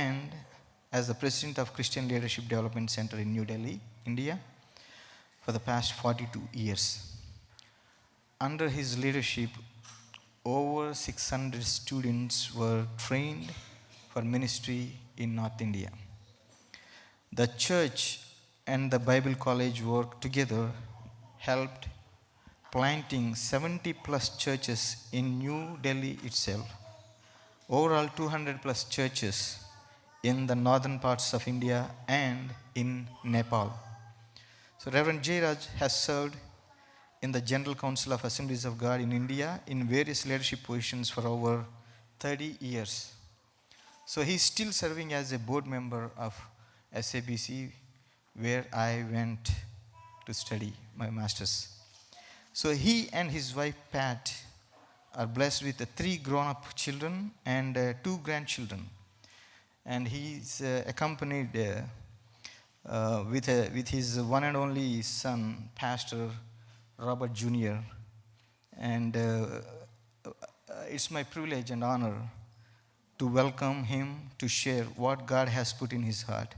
and as the president of Christian Leadership Development Center in New Delhi, India, for the past 42 years. Under his leadership, over 600 students were trained for ministry in North India. The church and the Bible College worked together, helped planting 70 plus churches in New Delhi itself, overall 200 plus churches in the northern parts of India and in Nepal. So Reverend J. Raj has served in the General Council of Assemblies of God in India in various leadership positions for over 30 years. So he's still serving as a board member of SABC, where I went to study my master's. So he and his wife Pat are blessed with 3 grown-up children and 2 grandchildren. And he's accompanied with his one and only son, Pastor Robert Jr. And it's my privilege and honor to welcome him to share what God has put in his heart.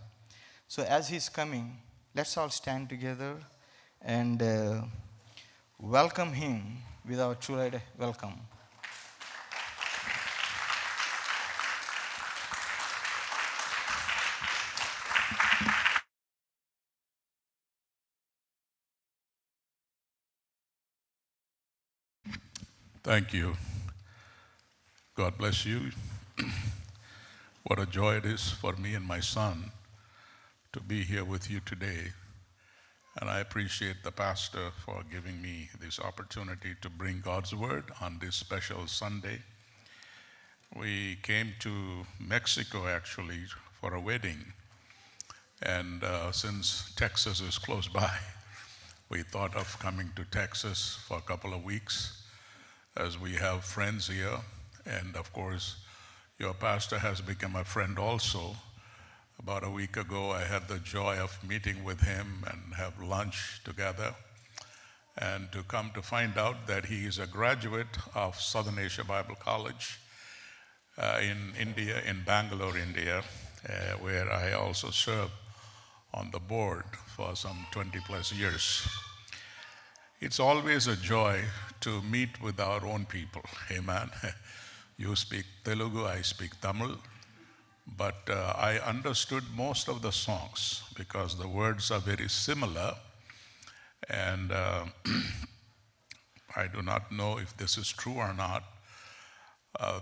So as he's coming, let's all stand together and welcome him with our true welcome. Thank you. God bless you. What a joy it is for me and my son to be here with you today. And I appreciate the pastor for giving me this opportunity to bring God's word on this special Sunday. We came to Mexico actually for a wedding. And since Texas is close by, we thought of coming to Texas for a couple of weeks as we have friends here. And of course, your pastor has become a friend also. About a week ago, I had the joy of meeting with him and have lunch together. And to come to find out that he is a graduate of Southern Asia Bible College in India, in Bangalore, India, where I also serve on the board for some 20 plus years. It's always a joy to meet with our own people. Amen. You speak Telugu, I speak Tamil, but I understood most of the songs because the words are very similar, and I do not know if this is true or not.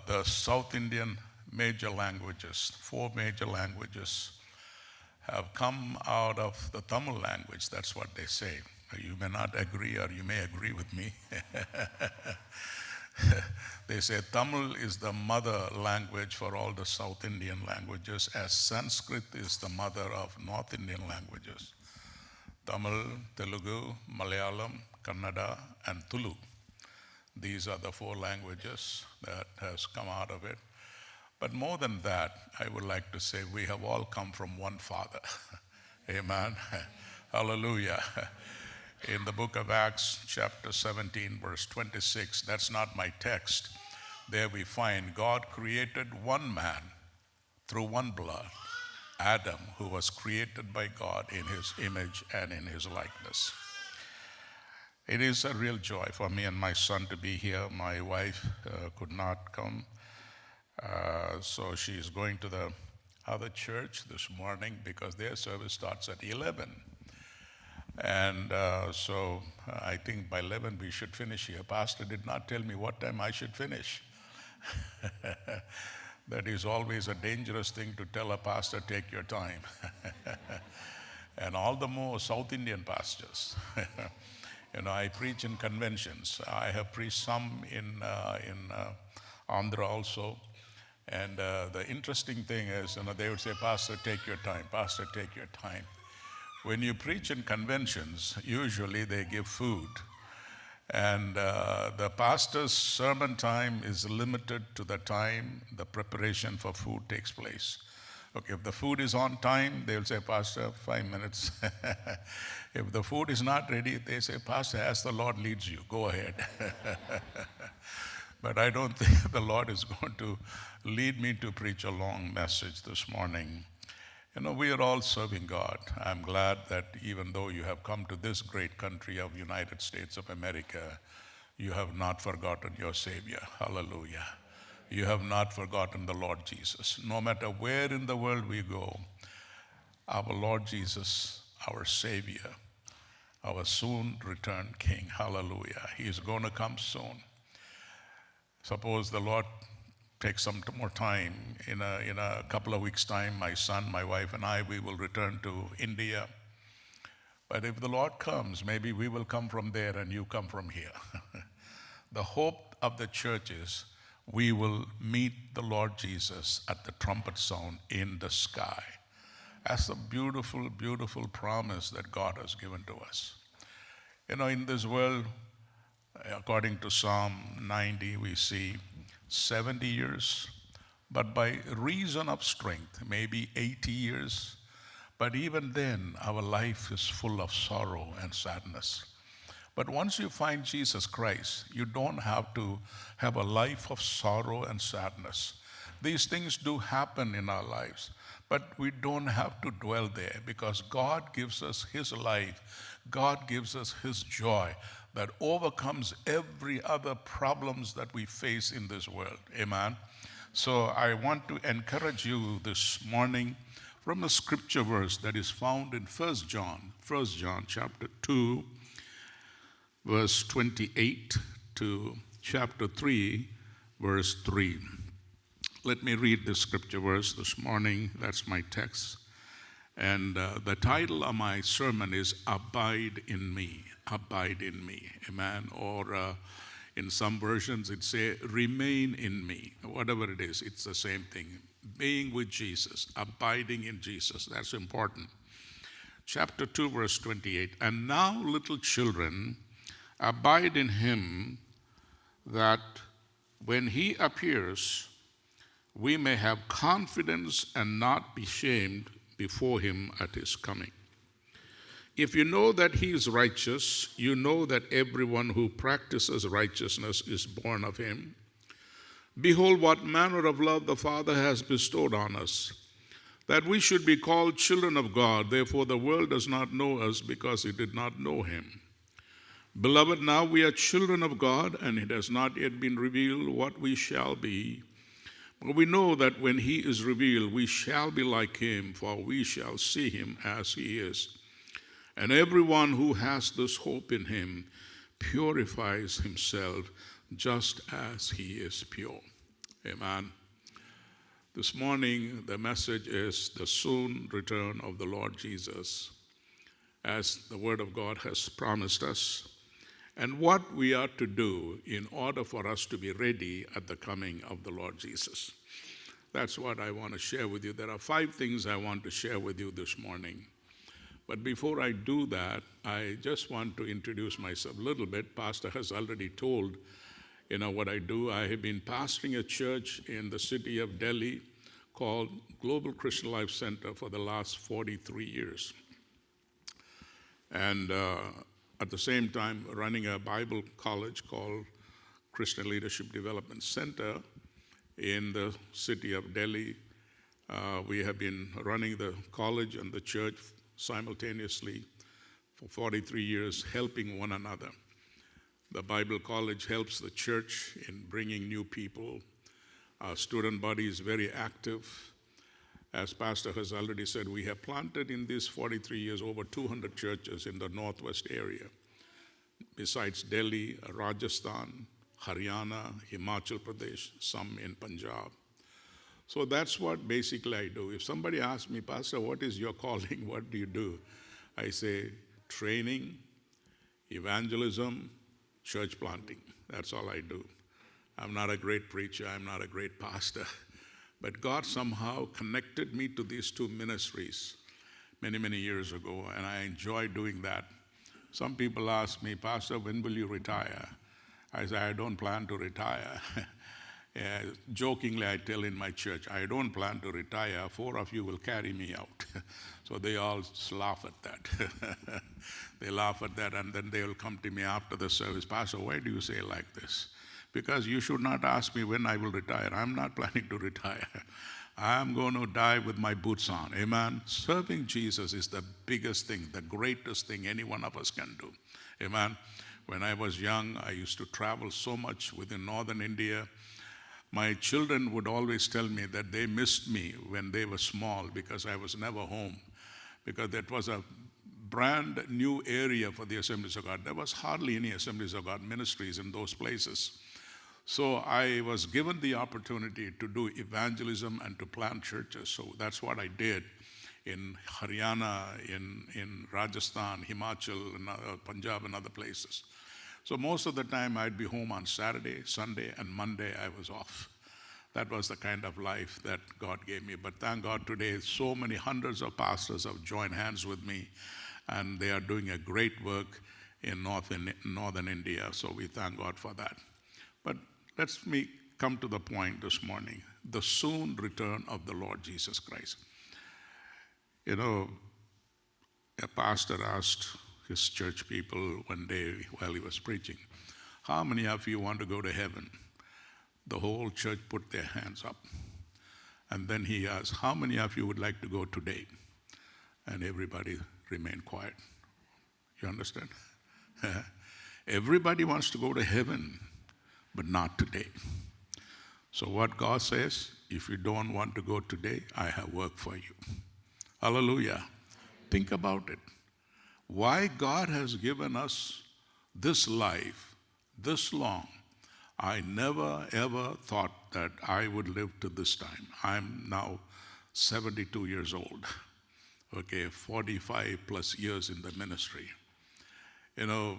The South Indian major languages, 4 major languages, have come out of the Tamil language. That's what they say. You may not agree, or you may agree with me. They say Tamil is the mother language for all the South Indian languages, as Sanskrit is the mother of North Indian languages. Tamil, Telugu, Malayalam, Kannada, and Tulu. These are the 4 languages that has come out of it. But more than that, I would like to say we have all come from one Father. Amen. Hallelujah. In the book of Acts, chapter 17, verse 26, that's not my text. There we find God created one man through one blood, Adam, who was created by God in his image and in his likeness. It is a real joy for me and my son to be here. My wife could not come. So she's going to the other church this morning because their service starts at 11. And so I think by 11 we should finish here. Pastor did not tell me what time I should finish. That is always a dangerous thing to tell a pastor, take your time. And all the more South Indian pastors. I preach in conventions. I have preached some in Andhra also. And the interesting thing is, they would say, Pastor, take your time. Pastor, take your time. When you preach in conventions, usually they give food. And the pastor's sermon time is limited to the time the preparation for food takes place. Okay, if the food is on time, they'll say, Pastor, 5 minutes. If the food is not ready, they say, Pastor, as the Lord leads you, go ahead. But I don't think the Lord is going to lead me to preach a long message this morning. We are all serving God. I'm glad that even though you have come to this great country of United States of America, you have not forgotten your Savior. Hallelujah. You have not forgotten the Lord Jesus. No matter where in the world we go, our Lord Jesus, our Savior, our soon returned King. Hallelujah. He is going to come soon. Suppose the Lord takes some more time. In a couple of weeks' time, my son, my wife, and I, we will return to India. But if the Lord comes, maybe we will come from there and you come from here. The hope of the church is we will meet the Lord Jesus at the trumpet sound in the sky. That's a beautiful, beautiful promise that God has given to us. In this world, according to Psalm 90, we see 70 years, but by reason of strength, maybe 80 years. But even then, our life is full of sorrow and sadness. But once you find Jesus Christ, you don't have to have a life of sorrow and sadness. These things do happen in our lives, but we don't have to dwell there because God gives us His life. God gives us His joy that overcomes every other problems that we face in this world. Amen. So I want to encourage you this morning from a scripture verse that is found in 1 John chapter 2, verse 28 to chapter 3, verse 3. Let me read this scripture verse this morning. That's my text. And the title of my sermon is Abide in Me. Abide in Me. Amen. Or in some versions it say remain in me. Whatever it is, it's the same thing. Being with Jesus, abiding in Jesus. That's important. Chapter 2, verse 28. And now, little children, abide in him, that when he appears, we may have confidence and not be shamed before him at his coming. If you know that he is righteous, you know that everyone who practices righteousness is born of him. Behold, what manner of love the Father has bestowed on us, that we should be called children of God. Therefore the world does not know us, because it did not know him. Beloved, now we are children of God, and it has not yet been revealed what we shall be. But we know that when he is revealed, we shall be like him, for we shall see him as he is. And everyone who has this hope in him purifies himself just as he is pure. Amen. This morning, the message is the soon return of the Lord Jesus, as the Word of God has promised us, and what we are to do in order for us to be ready at the coming of the Lord Jesus. That's what I want to share with you. There are 5 things I want to share with you this morning. But before I do that, I just want to introduce myself a little bit. Pastor has already told, what I do. I have been pastoring a church in the city of Delhi called Global Christian Life Center for the last 43 years. And at the same time, running a Bible college called Christian Leadership Development Center in the city of Delhi. We have been running the college and the church simultaneously for 43 years, helping one another. The Bible college helps the church in bringing new people. Our student body is very active. As Pastor has already said, we have planted in these 43 years over 200 churches in the northwest area, besides Delhi, Rajasthan, Haryana, Himachal Pradesh, some in Punjab. So that's what basically I do. If somebody asks me, Pastor, what is your calling? What do you do? I say training, evangelism, church planting. That's all I do. I'm not a great preacher. I'm not a great pastor. But God somehow connected me to these 2 ministries many, many years ago, and I enjoy doing that. Some people ask me, Pastor, when will you retire? I say, I don't plan to retire. Jokingly, I tell in my church, I don't plan to retire. 4 of you will carry me out. So they all laugh at that. They laugh at that, and then they will come to me after the service. Pastor, why do you say like this? Because you should not ask me when I will retire. I'm not planning to retire. I'm going to die with my boots on. Amen. Serving Jesus is the biggest thing, the greatest thing any one of us can do. Amen. When I was young, I used to travel so much within northern India. My children would always tell me that they missed me when they were small because I was never home, because that was a brand new area for the Assemblies of God. There was hardly any Assemblies of God ministries in those places. So I was given the opportunity to do evangelism and to plant churches. So that's what I did in Haryana, in Rajasthan, Himachal, and Punjab, and other places. So most of the time I'd be home on Saturday, Sunday, and Monday I was off. That was the kind of life that God gave me. But thank God today, so many hundreds of pastors have joined hands with me, and they are doing a great work in northern India. So we thank God for that. But let me come to the point this morning, the soon return of the Lord Jesus Christ. A pastor asked his church people one day while he was preaching, how many of you want to go to heaven? The whole church put their hands up. And then he asked, how many of you would like to go today? And everybody remained quiet. You understand? Everybody wants to go to heaven, but not today. So what God says, if you don't want to go today, I have work for you. Hallelujah. Think about it. Why God has given us this life this long. I never ever thought that I would live to this time. I'm now 72 years old. Okay, 45 plus years in the ministry. You know,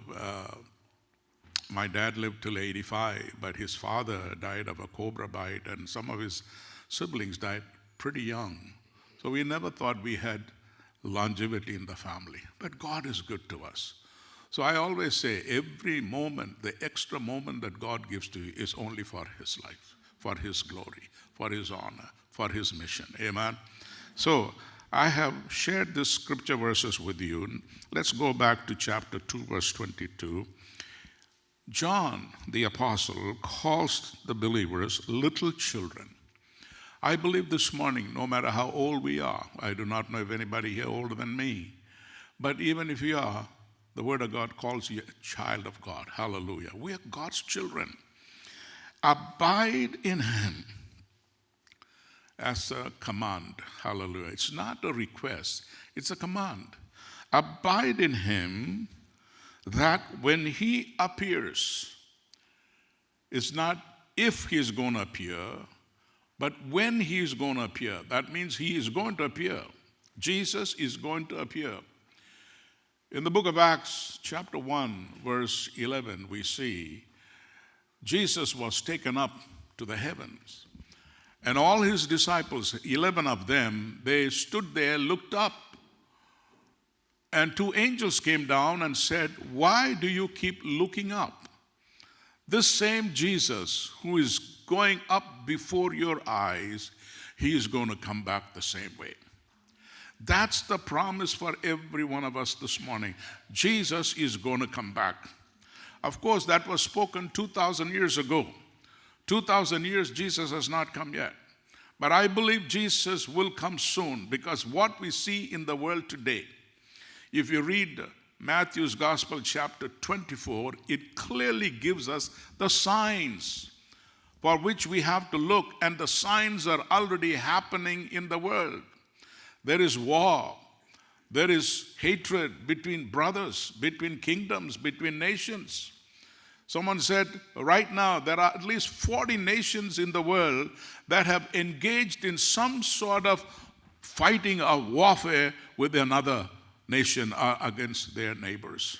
my dad lived till 85, but his father died of a cobra bite, and some of his siblings died pretty young. So we never thought we had longevity in the family. But God is good to us. So I always say every moment, the extra moment that God gives to you is only for His life, for His glory, for His honor, for His mission. Amen? So I have shared these scripture verses with you. Let's go back to chapter 2, verse 22. John, the apostle, calls the believers little children. I believe this morning, no matter how old we are, I do not know if anybody here older than me, but even if you are, the Word of God calls you a child of God. Hallelujah. We are God's children. Abide in Him as a command. Hallelujah. It's not a request, it's a command. Abide in Him, that when He appears, it's not if He's going to appear, but when He's going to appear. That means He is going to appear. Jesus is going to appear. In the book of Acts, chapter 1, verse 11, we see Jesus was taken up to the heavens. And all His disciples, 11 of them, they stood there, looked up. And 2 angels came down and said, "Why do you keep looking up? This same Jesus who is going up before your eyes, He is going to come back the same way." That's the promise for every one of us this morning. Jesus is going to come back. Of course, that was spoken 2,000 years ago. 2,000 years, Jesus has not come yet. But I believe Jesus will come soon, because what we see in the world today, if you read Matthew's Gospel, chapter 24, it clearly gives us the signs for which we have to look, and the signs are already happening in the world. There is war. There is hatred between brothers, between kingdoms, between nations. Someone said right now there are at least 40 nations in the world that have engaged in some sort of fighting or warfare with another nation against their neighbors.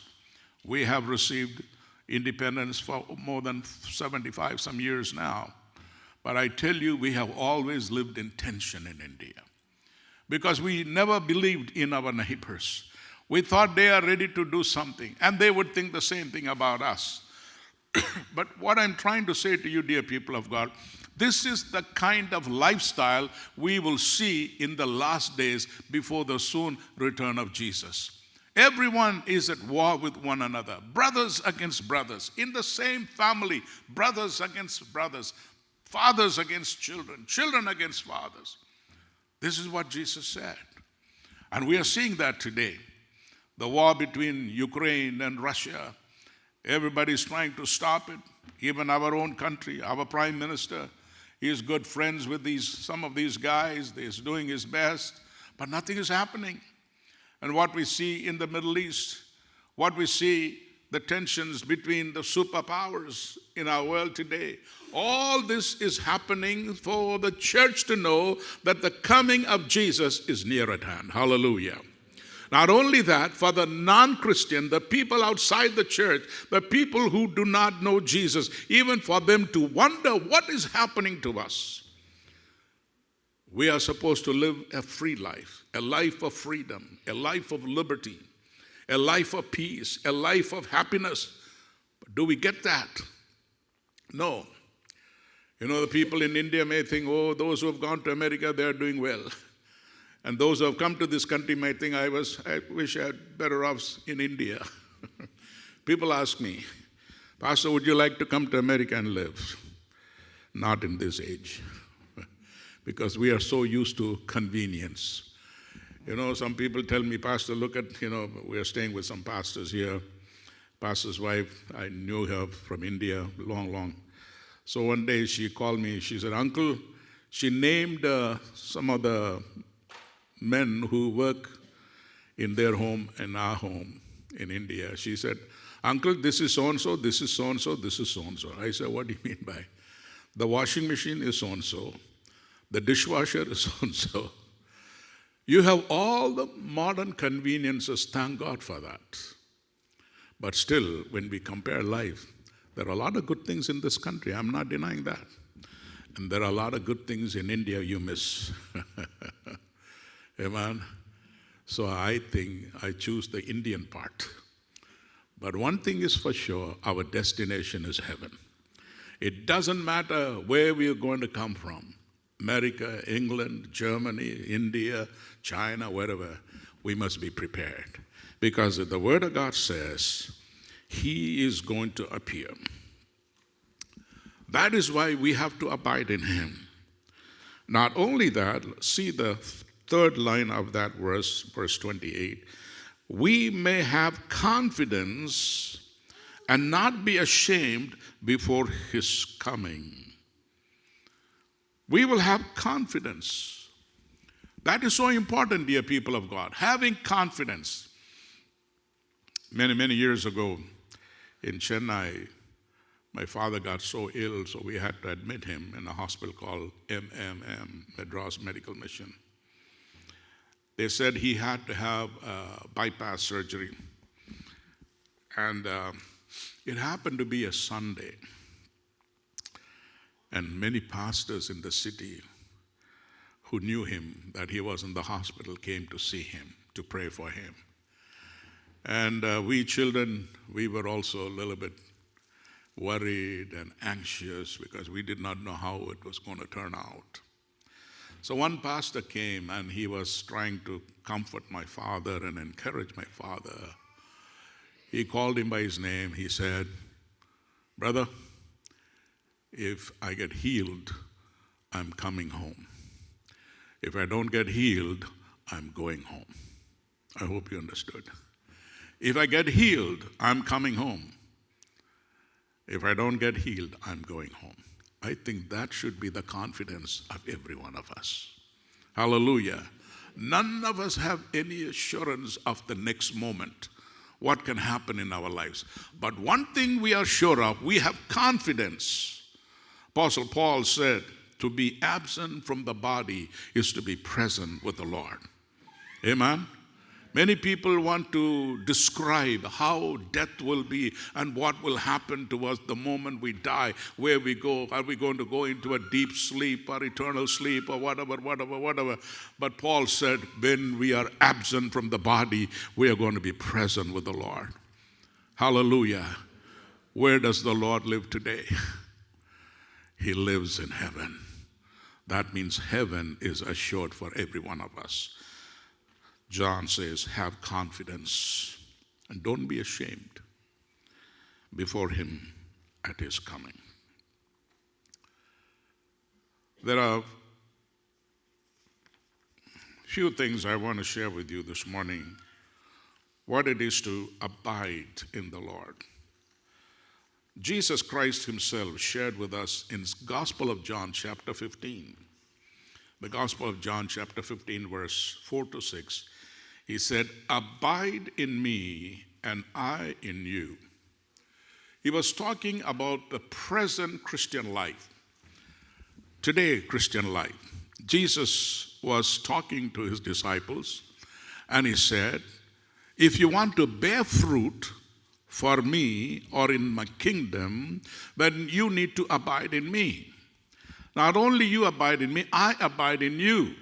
We have received independence for more than 75 some years now. But I tell you, we have always lived in tension in India, because we never believed in our neighbors. We thought they are ready to do something, and they would think the same thing about us. But what I'm trying to say to you, dear people of God, this is the kind of lifestyle we will see in the last days before the soon return of Jesus. Everyone is at war with one another, brothers against brothers, in the same family, brothers against brothers, fathers against children, children against fathers. This is what Jesus said. And we are seeing that today. The war between Ukraine and Russia, everybody's trying to stop it. Even our own country, our prime minister, he is good friends with some of these guys. He's doing his best, but nothing is happening. And what we see in the Middle East, what we see, the tensions between the superpowers in our world today, all this is happening for the church to know that the coming of Jesus is near at hand. Hallelujah. Not only that, for the non-Christian, the people outside the church, the people who do not know Jesus, even for them to wonder what is happening to us. We are supposed to live a free life, a life of freedom, a life of liberty, a life of peace, a life of happiness. But do we get that? No. You know, the people in India may think, oh, those who have gone to America, they are doing well. And those who have come to this country may think, I wish I had better off in India. People ask me, Pastor, would you like to come to America and live? Not in this age. Because we are so used to convenience. You know, some people tell me, Pastor, look at, we are staying with some pastors here. Pastor's wife, I knew her from India long. So one day she called me, she said, Uncle, she named some of the men who work in their home and our home in India. She said, Uncle, this is so-and-so, this is so-and-so, this is so-and-so. I said, what do you mean by? The washing machine is so-and-so. The dishwasher is so-and-so. You have all the modern conveniences, thank God for that. But still, when we compare life, there are a lot of good things in this country. I'm not denying that. And there are a lot of good things in India you miss. Amen. So I think I choose the Indian part. But one thing is for sure, our destination is heaven. It doesn't matter where we are going to come from. America, England, Germany, India, China, wherever, we must be prepared. Because the Word of God says, He is going to appear. That is why we have to abide in Him. Not only that, see the third line of that verse 28. We may have confidence and not be ashamed before His coming. We will have confidence. That is so important, dear people of God. Having confidence. Many, many years ago in Chennai, my father got so ill, so we had to admit him in a hospital called MMM, Madras Medical Mission. They said he had to have bypass surgery. And it happened to be a Sunday. And many pastors in the city who knew him, that he was in the hospital, came to see him, to pray for him. And we children, we were also a little bit worried and anxious because we did not know how it was going to turn out. So one pastor came and he was trying to comfort my father and encourage my father. He called him by his name. He said, "Brother, if I get healed, I'm coming home. If I don't get healed, I'm going home." I hope you understood. If I get healed, I'm coming home. If I don't get healed, I'm going home. I think that should be the confidence of every one of us. Hallelujah. None of us have any assurance of the next moment, what can happen in our lives. But one thing we are sure of, we have confidence. Apostle Paul said, to be absent from the body is to be present with the Lord. Amen? Many people want to describe how death will be and what will happen to us the moment we die, where we go. Are we going to go into a deep sleep or eternal sleep or whatever. But Paul said, when we are absent from the body, we are going to be present with the Lord. Hallelujah. Where does the Lord live today? He lives in heaven. That means heaven is assured for every one of us. John says, have confidence and don't be ashamed before Him at His coming. There are few things I want to share with you this morning, what it is to abide in the Lord. Jesus Christ Himself shared with us in Gospel of John chapter 15. The Gospel of John chapter 15 verse 4 to 6. He said, abide in me and I in you. He was talking about the present Christian life. Today, Christian life. Jesus was talking to His disciples and He said, if you want to bear fruit for me or in my kingdom, then you need to abide in me. Not only you abide in me, I abide in you.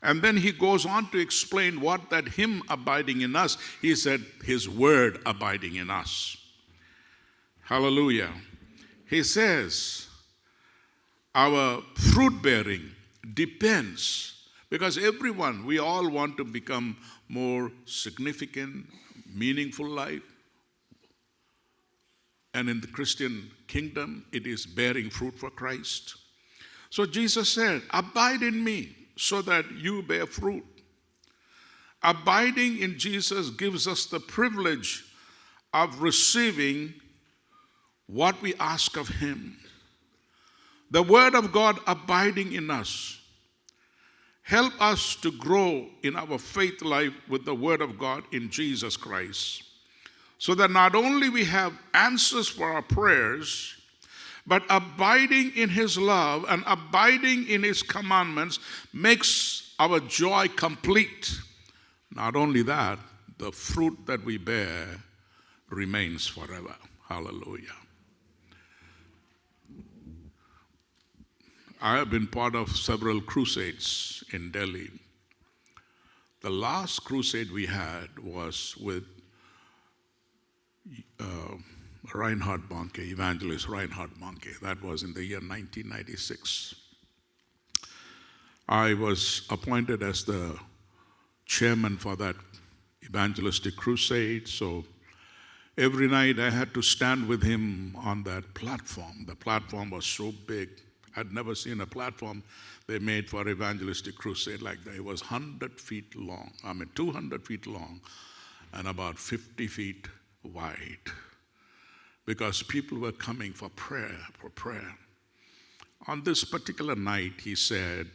And then He goes on to explain what that Him abiding in us, He said, His word abiding in us. Hallelujah. He says, our fruit bearing depends, because everyone, we all want to become more significant, meaningful life. And in the Christian kingdom, it is bearing fruit for Christ. So Jesus said, abide in me so that you bear fruit. Abiding in Jesus gives us the privilege of receiving what we ask of Him. The Word of God abiding in us. Help us to grow in our faith life with the Word of God in Jesus Christ, So that not only we have answers for our prayers, but abiding in his love and abiding in his commandments makes our joy complete. Not only that, the fruit that we bear remains forever. Hallelujah. I have been part of several crusades in Delhi. The last crusade we had was with Reinhard Bonnke, evangelist Reinhard Bonnke. That was in the year 1996. I was appointed as the chairman for that evangelistic crusade, so every night I had to stand with him on that platform. The platform was so big. I'd never seen a platform they made for evangelistic crusade like that. It was 100 feet long, 200 feet long and about 50 feet wide, because people were coming for prayer. On this particular night, he said,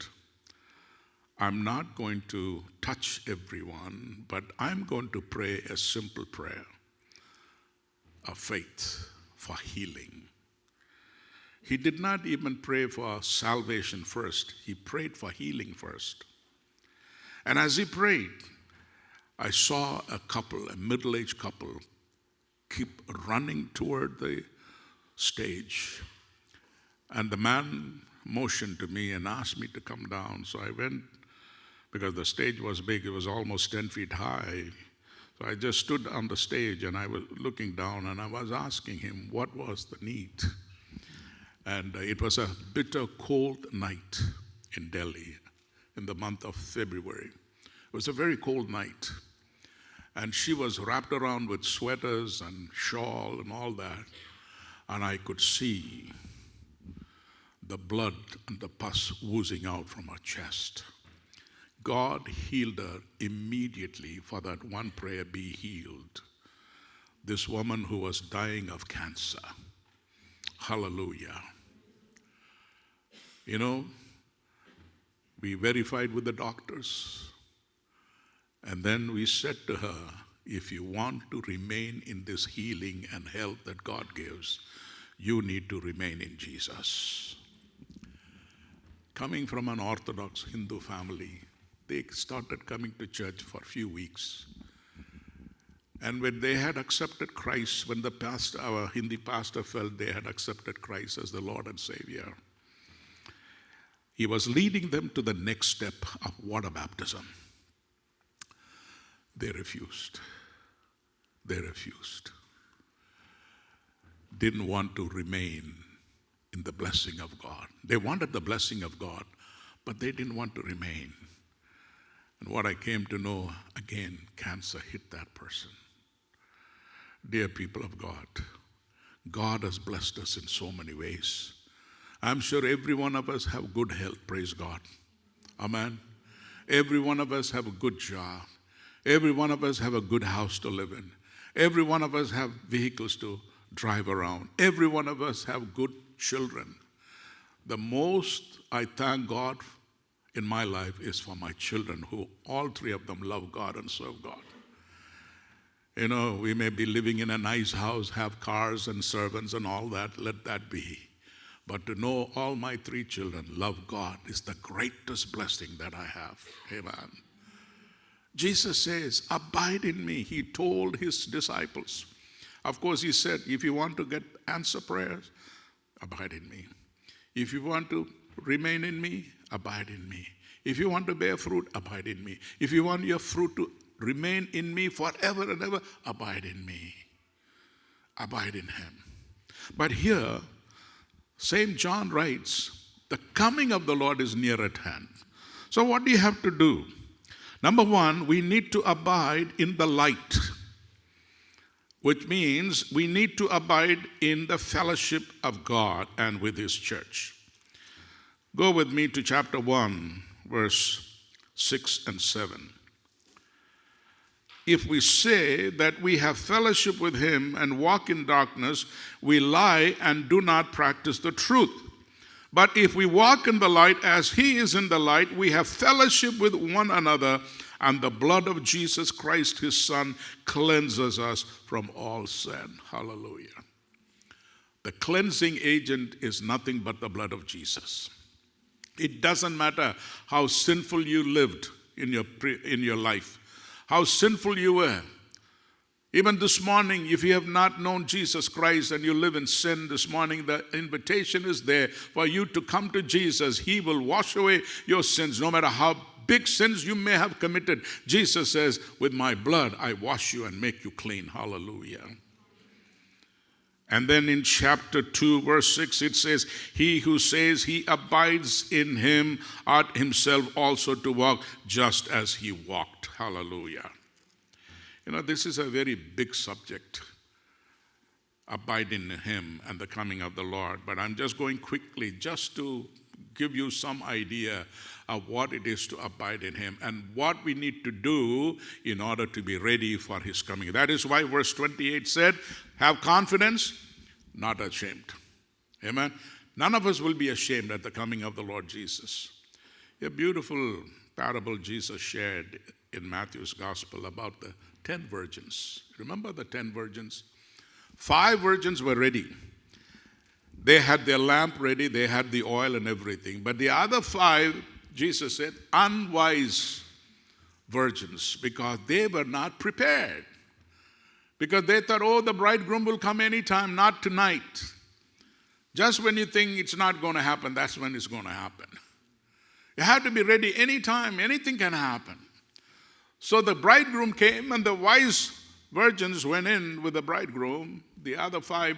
I'm not going to touch everyone, but I'm going to pray a simple prayer of faith for healing. He did not even pray for salvation first. He prayed for healing first. And as he prayed, I saw a middle-aged couple, keep running toward the stage. And the man motioned to me and asked me to come down. So I went, because the stage was big. It was almost 10 feet high. So I just stood on the stage and I was looking down and I was asking him what was the need. And it was a bitter cold night in Delhi in the month of February. It was a very cold night. And she was wrapped around with sweaters and shawl and all that. And I could see the blood and the pus oozing out from her chest. God healed her immediately. For that one prayer, be healed. This woman who was dying of cancer. Hallelujah. You know, we verified with the doctors. And then we said to her, if you want to remain in this healing and health that God gives, you need to remain in Jesus. Coming from an Orthodox Hindu family, they started coming to church for a few weeks. And when they had accepted Christ, when our Hindi pastor felt they had accepted Christ as the Lord and Savior, he was leading them to the next step of water baptism. They refused. Didn't want to remain in the blessing of God. They wanted the blessing of God, but they didn't want to remain. And what I came to know, again, cancer hit that person. Dear people of God, God has blessed us in so many ways. I'm sure every one of us have good health, praise God. Amen. Every one of us have a good job. Every one of us have a good house to live in. Every one of us have vehicles to drive around. Every one of us have good children. The most I thank God in my life is for my children, who all three of them love God and serve God. You know, we may be living in a nice house, have cars and servants and all that, let that be. But to know all my three children love God is the greatest blessing that I have. Amen. Jesus says, abide in me. He told his disciples. Of course, he said, if you want to get answer prayers, abide in me. If you want to remain in me, abide in me. If you want to bear fruit, abide in me. If you want your fruit to remain in me forever and ever, abide in me. Abide in him. But here, St. John writes, the coming of the Lord is near at hand. So what do you have to do? Number one, we need to abide in the light, which means we need to abide in the fellowship of God and with his church. Go with me to chapter 1, verse 6 and 7. If we say that we have fellowship with him and walk in darkness, we lie and do not practice the truth. But if we walk in the light as he is in the light, we have fellowship with one another, and the blood of Jesus Christ, his Son, cleanses us from all sin. Hallelujah. The cleansing agent is nothing but the blood of Jesus. It doesn't matter how sinful you lived in your life, how sinful you were. Even this morning, if you have not known Jesus Christ and you live in sin this morning, the invitation is there for you to come to Jesus. He will wash away your sins, no matter how big sins you may have committed. Jesus says, with my blood, I wash you and make you clean. Hallelujah. And then in chapter 2, verse 6, it says, he who says he abides in him ought himself also to walk just as he walked. Hallelujah. You know, this is a very big subject, abiding in him and the coming of the Lord. But I'm just going quickly just to give you some idea of what it is to abide in him and what we need to do in order to be ready for his coming. That is why verse 28 said, have confidence, not ashamed. Amen. None of us will be ashamed at the coming of the Lord Jesus. A beautiful parable Jesus shared in Matthew's gospel about the 10 virgins. Remember the 10 virgins? 5 virgins were ready. They had their lamp ready, they had the oil and everything. But the other 5, Jesus said, unwise virgins, because they were not prepared. Because they thought, oh, the bridegroom will come anytime, not tonight. Just when you think it's not going to happen, that's when it's going to happen. You have to be ready anytime, anything can happen. So the bridegroom came and the wise virgins went in with the bridegroom. The other 5,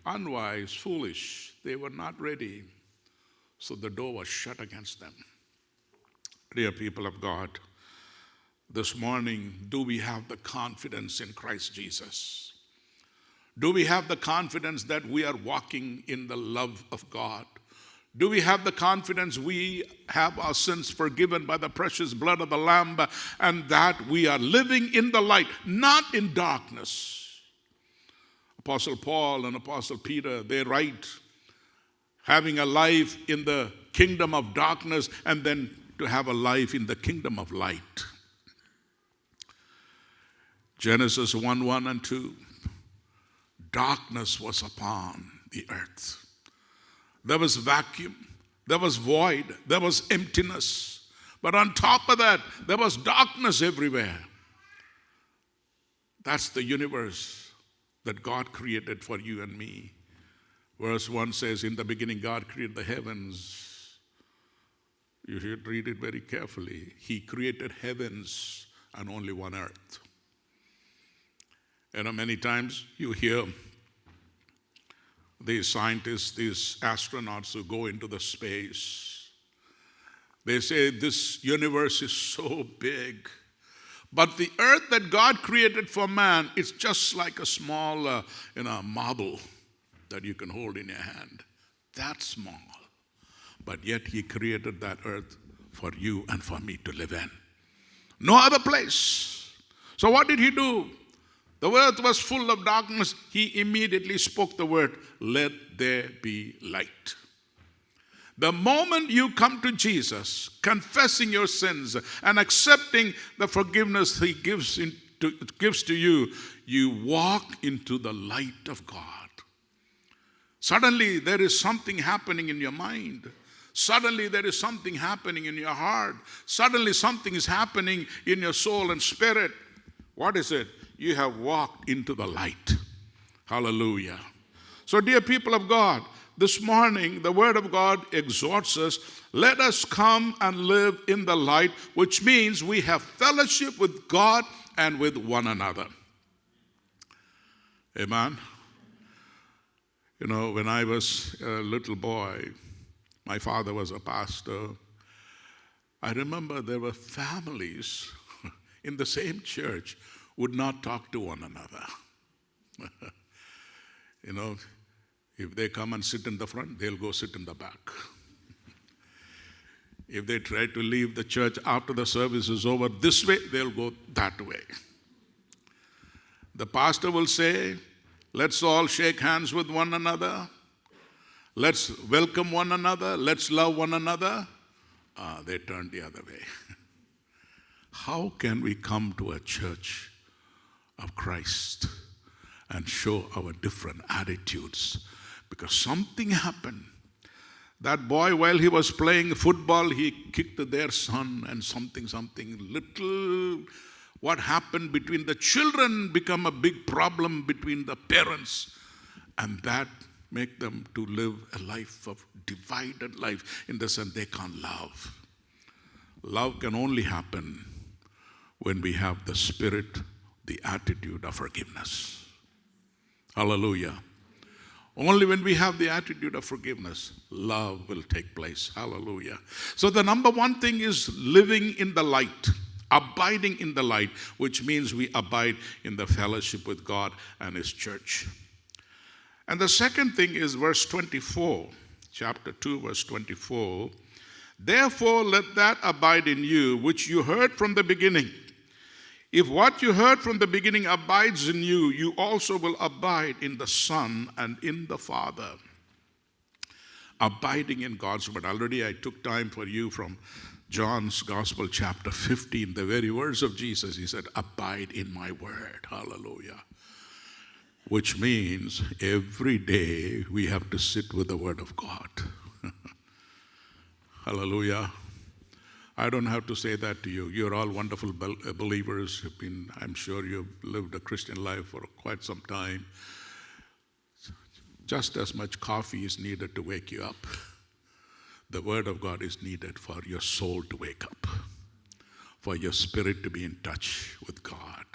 unwise, foolish, they were not ready. So the door was shut against them. Dear people of God, this morning, do we have the confidence in Christ Jesus? Do we have the confidence that we are walking in the love of God? Do we have the confidence we have our sins forgiven by the precious blood of the Lamb and that we are living in the light, not in darkness? Apostle Paul and Apostle Peter, they write, having a life in the kingdom of darkness and then to have a life in the kingdom of light. Genesis 1:1 and 2. Darkness was upon the earth. There was vacuum, there was void, there was emptiness. But on top of that, there was darkness everywhere. That's the universe that God created for you and me. Verse 1 says, in the beginning God created the heavens. You should read it very carefully. He created heavens and only one earth. You know, many times you hear these scientists, these astronauts who go into the space. They say this universe is so big. But the earth that God created for man is just like a small marble that you can hold in your hand. That small. But yet he created that earth for you and for me to live in. No other place. So what did he do? The earth was full of darkness. He immediately spoke the word, let there be light. The moment you come to Jesus, confessing your sins and accepting the forgiveness he gives to you, you walk into the light of God. Suddenly there is something happening in your mind. Suddenly there is something happening in your heart. Suddenly something is happening in your soul and spirit. What is it? You have walked into the light. Hallelujah. So dear people of God, this morning the word of God exhorts us, let us come and live in the light, which means we have fellowship with God and with one another. Amen. You know, when I was a little boy, my father was a pastor. I remember there were families in the same church would not talk to one another. You know, if they come and sit in the front, they'll go sit in the back. If they try to leave the church after the service is over this way, they'll go that way. The pastor will say, let's all shake hands with one another. Let's welcome one another. Let's love one another. They turn the other way. how can we come to a church of Christ and show our different attitudes? Because something happened. That boy, while he was playing football, he kicked their son, and something little, what happened between the children become a big problem between the parents, and that make them to live a life of divided life, in the sense they can't love. Love can only happen when we have the spirit, the attitude of forgiveness. Hallelujah. Only when we have the attitude of forgiveness, love will take place. Hallelujah. So the number one thing is living in the light, abiding in the light, which means we abide in the fellowship with God and His church. And the second thing is verse 24, chapter 2, verse 24. Therefore, let that abide in you, which you heard from the beginning. If what you heard from the beginning abides in you, you also will abide in the Son and in the Father. Abiding in God's word. Already I took time for you from John's Gospel, chapter 15, the very words of Jesus. He said, abide in my word. Hallelujah. Which means every day we have to sit with the word of God. Hallelujah. I don't have to say that to you. You're all wonderful believers. I'm sure you've lived a Christian life for quite some time. Just as much coffee is needed to wake you up, the word of God is needed for your soul to wake up, for your spirit to be in touch with God.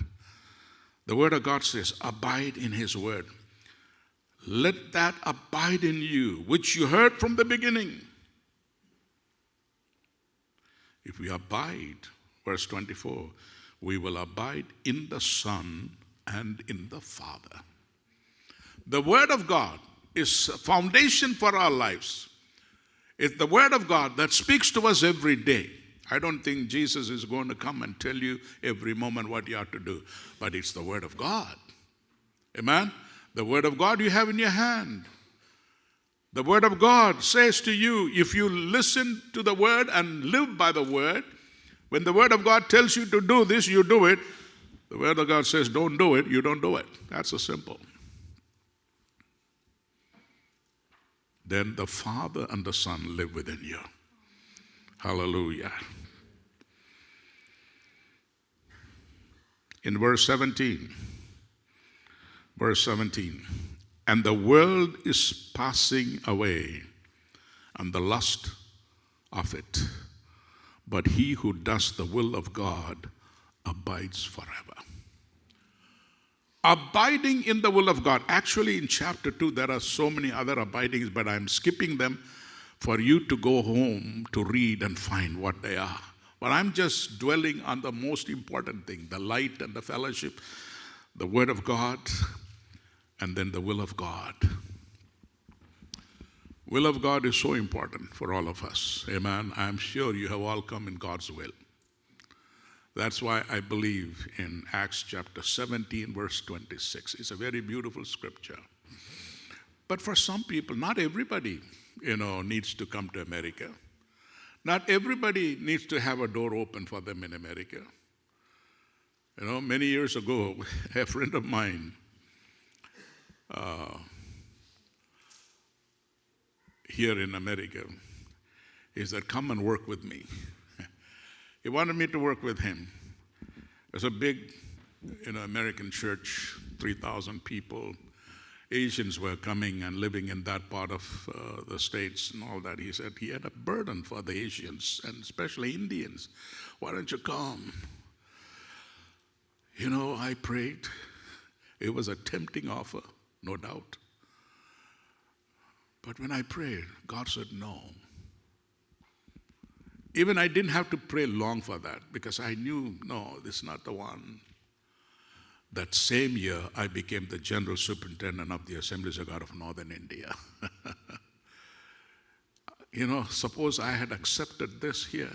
The word of God says, abide in His word. Let that abide in you, which you heard from the beginning. If we abide, verse 24, we will abide in the Son and in the Father. The Word of God is a foundation for our lives. It's the Word of God that speaks to us every day. I don't think Jesus is going to come and tell you every moment what you have to do, but it's the Word of God. Amen? The Word of God you have in your hand. The Word of God says to you, if you listen to the Word and live by the Word, when the Word of God tells you to do this, you do it. The Word of God says don't do it, you don't do it. That's so simple. Then the Father and the Son live within you. Hallelujah. In verse 17, and the world is passing away, and the lust of it, but he who does the will of God abides forever. Abiding in the will of God. Actually, in chapter 2, there are so many other abidings, but I'm skipping them for you to go home to read and find what they are. But I'm just dwelling on the most important thing, the light and the fellowship, the Word of God, and then the will of God. Will of God is so important for all of us. Amen. I'm sure you have all come in God's will. That's why I believe in Acts chapter 17, verse 26. It's a very beautiful scripture. But for some people, not everybody, needs to come to America. Not everybody needs to have a door open for them in America. Many years ago, a friend of mine, here in America, he said, come and work with me. He wanted me to work with him. There's a big, American church, 3,000 people. Asians were coming and living in that part of the States and all that. He said he had a burden for the Asians and especially Indians. Why don't you come? I prayed. It was a tempting offer, no doubt. But when I prayed, God said no. Even I didn't have to pray long for that because I knew, no, this is not the one. That same year, I became the general superintendent of the Assemblies of God of Northern India. Suppose I had accepted this here,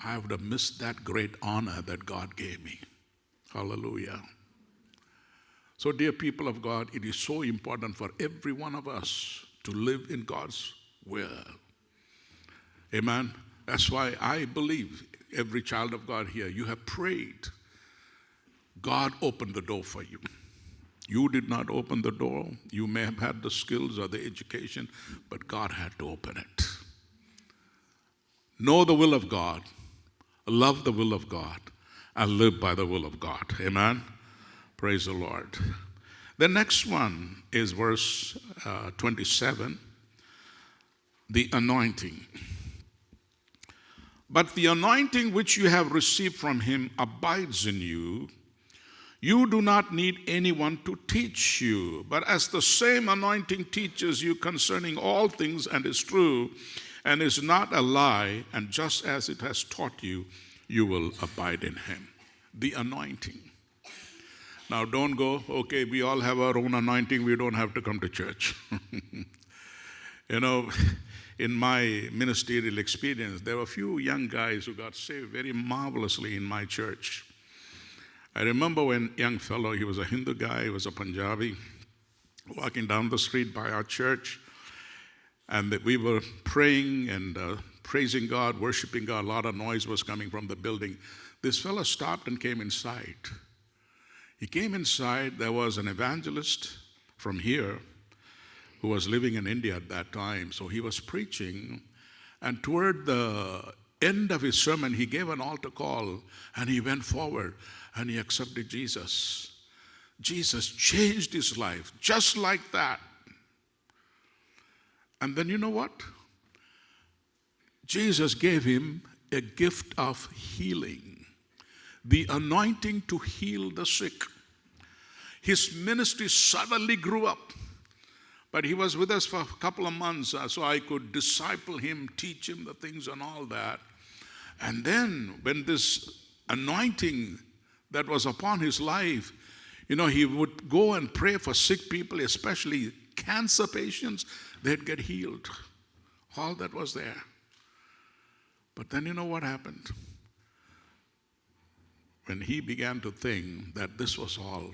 I would have missed that great honor that God gave me. Hallelujah. So, dear people of God, it is so important for every one of us to live in God's will. Amen. That's why I believe every child of God here, you have prayed. God opened the door for you. You did not open the door. You may have had the skills or the education, but God had to open it. Know the will of God, love the will of God, and live by the will of God. Amen? Praise the Lord. The next one is verse 27, the anointing. But the anointing which you have received from him abides in you. You do not need anyone to teach you, but as the same anointing teaches you concerning all things and is true and is not a lie, and just as it has taught you, you will abide in him. The anointing. Now don't go, okay, we all have our own anointing, we don't have to come to church. You know, in my ministerial experience, there were a few young guys who got saved very marvelously in my church. I remember when a young fellow, he was a Hindu guy, he was a Punjabi, walking down the street by our church, and we were praying and praising God, worshiping God. A lot of noise was coming from the building. This fellow stopped and came inside. He came inside. There was an evangelist from here who was living in India at that time. So he was preaching, and toward the end of his sermon, he gave an altar call, and he went forward, and he accepted Jesus. Jesus changed his life just like that. And then you know what? Jesus gave him a gift of healing, the anointing to heal the sick. His ministry suddenly grew up. But he was with us for a couple of months, so I could disciple him, teach him the things and all that. And then when this anointing that was upon his life, you know, he would go and pray for sick people, especially cancer patients. They'd get healed. All that was there. But then you know what happened? When he began to think that this was all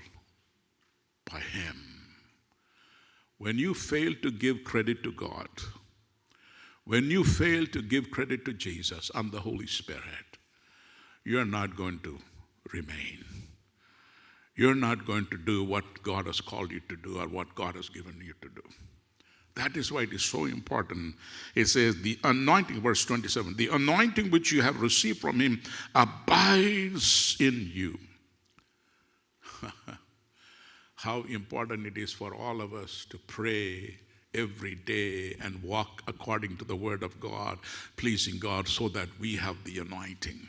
by him. When you fail to give credit to God, when you fail to give credit to Jesus and the Holy Spirit, you're not going to remain. You're not going to do what God has called you to do or what God has given you to do. That is why it is so important. It says, the anointing, verse 27, the anointing which you have received from him abides in you. How important it is for all of us to pray every day and walk according to the word of God, pleasing God, so that we have the anointing.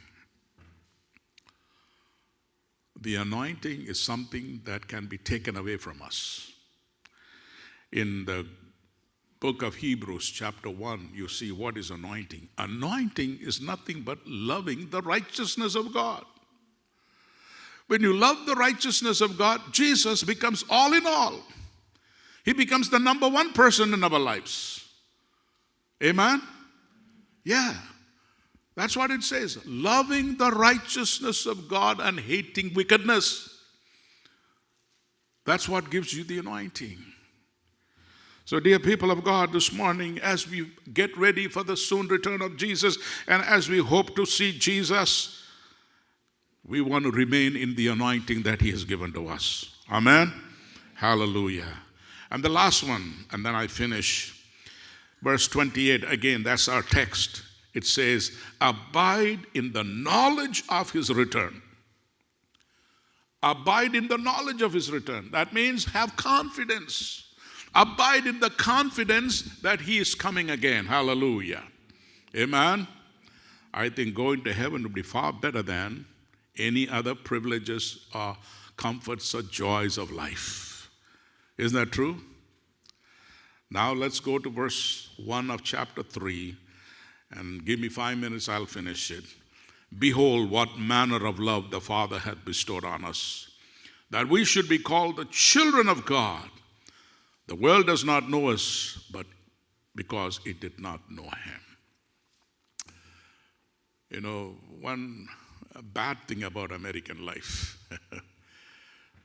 The anointing is something that can be taken away from us. In the book of Hebrews, chapter 1, you see what is anointing. Anointing is nothing but loving the righteousness of God. When you love the righteousness of God, Jesus becomes all in all. He becomes the number one person in our lives. Amen? Yeah. That's what it says. Loving the righteousness of God and hating wickedness. That's what gives you the anointing. So, dear people of God, this morning, as we get ready for the soon return of Jesus, and as we hope to see Jesus, we want to remain in the anointing that he has given to us. Amen? Hallelujah. And the last one, and then I finish. Verse 28, again, that's our text. It says, abide in the knowledge of his return. Abide in the knowledge of his return. That means have confidence. Abide in the confidence that he is coming again. Hallelujah. Amen. I think going to heaven would be far better than any other privileges or comforts or joys of life. Isn't that true? Now let's go to verse 1 of chapter 3. And give me 5 minutes, I'll finish it. Behold, what manner of love the Father hath bestowed on us, that we should be called the children of God. The world does not know us, but because it did not know him. You know, one bad thing about American life,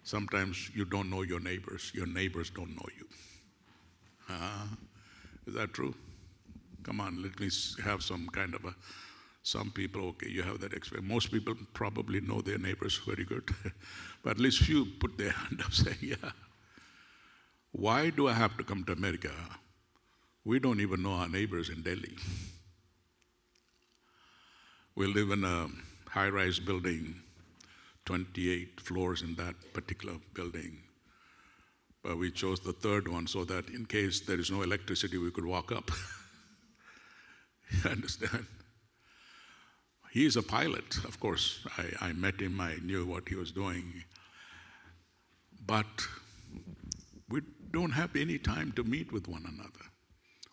sometimes you don't know your neighbors don't know you. Is that true? Come on, let me have some kind of a Some people, okay, you have that experience. Most people probably know their neighbors very good. But at least few put their hand up saying, yeah. Why do I have to come to America? We don't even know our neighbors in Delhi. We live in a high-rise building, 28 floors in that particular building. But we chose the third one so that in case there is no electricity, we could walk up. You understand? He's a pilot, of course. I met him, I knew what he was doing. But we don't have any time to meet with one another.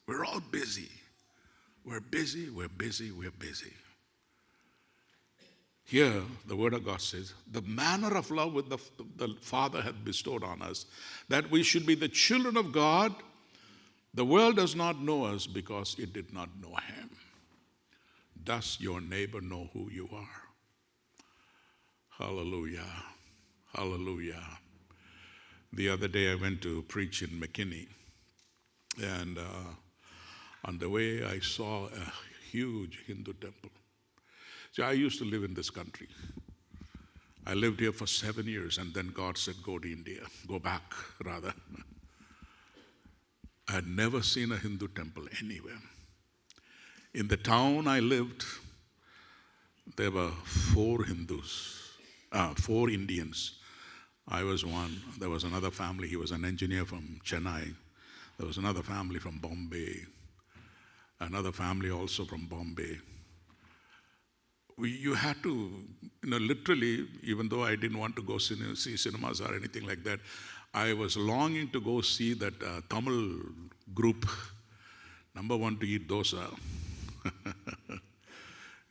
We're all busy. We're busy, we're busy, we're busy. Here, the Word of God says, the manner of love with the Father hath bestowed on us, that we should be the children of God. The world does not know us because it did not know Him. Does your neighbor know who you are? Hallelujah. Hallelujah. The other day I went to preach in McKinney, and on the way I saw a huge Hindu temple. See, I used to live in this country. I lived here for 7 years, and then God said, go to India. Go back, rather. I had never seen a Hindu temple anywhere. In the town I lived, there were 4 Indians. I was one. There was another family. He was an engineer from Chennai. There was another family from Bombay. Another family also from Bombay. You had to, literally, even though I didn't want to go see cinemas or anything like that, I was longing to go see that Tamil group, number one, to eat dosa.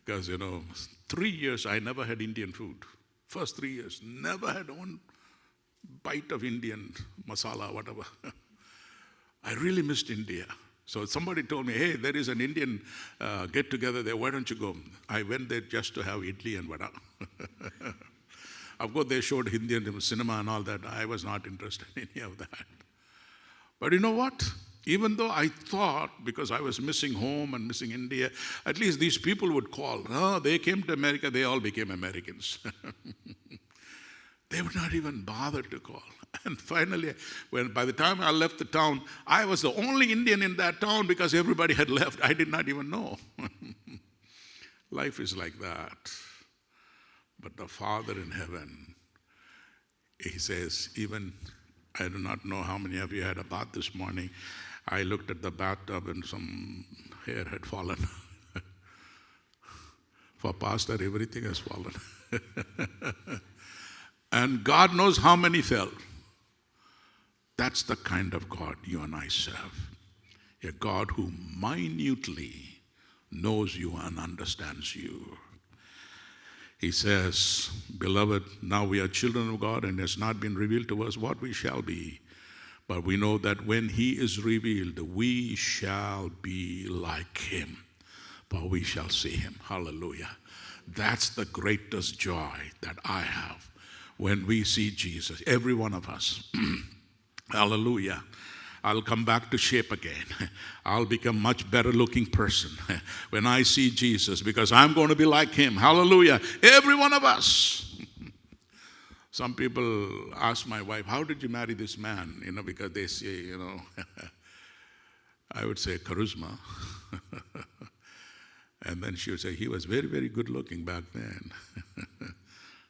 Because, 3 years I never had Indian food. First 3 years, never had one bite of Indian masala, whatever. I really missed India. So somebody told me, hey, there is an Indian get-together there, why don't you go? I went there just to have idli and vada. Of course, they showed Indian cinema and all that. I was not interested in any of that. But you know what? Even though I thought, because I was missing home and missing India, at least these people would call. Oh, they came to America, they all became Americans. They would not even bother to call. And finally, by the time I left the town, I was the only Indian in that town because everybody had left. I did not even know. Life is like that. But the Father in heaven, He says, even, I do not know how many of you had a bath this morning. I looked at the bathtub and some hair had fallen. For Pastor, everything has fallen. And God knows how many fell. That's the kind of God you and I serve. A God who minutely knows you and understands you. He says, beloved, now we are children of God, and it has not been revealed to us what we shall be. But we know that when He is revealed, we shall be like Him, for we shall see Him. Hallelujah. That's the greatest joy that I have when we see Jesus, every one of us. Hallelujah. I'll come back to shape again. I'll become much better looking person when I see Jesus, because I'm going to be like Him. Hallelujah. Every one of us. Some people ask my wife, how did you marry this man? Because they say, I would say charisma. And then she would say, he was very, very good looking back then.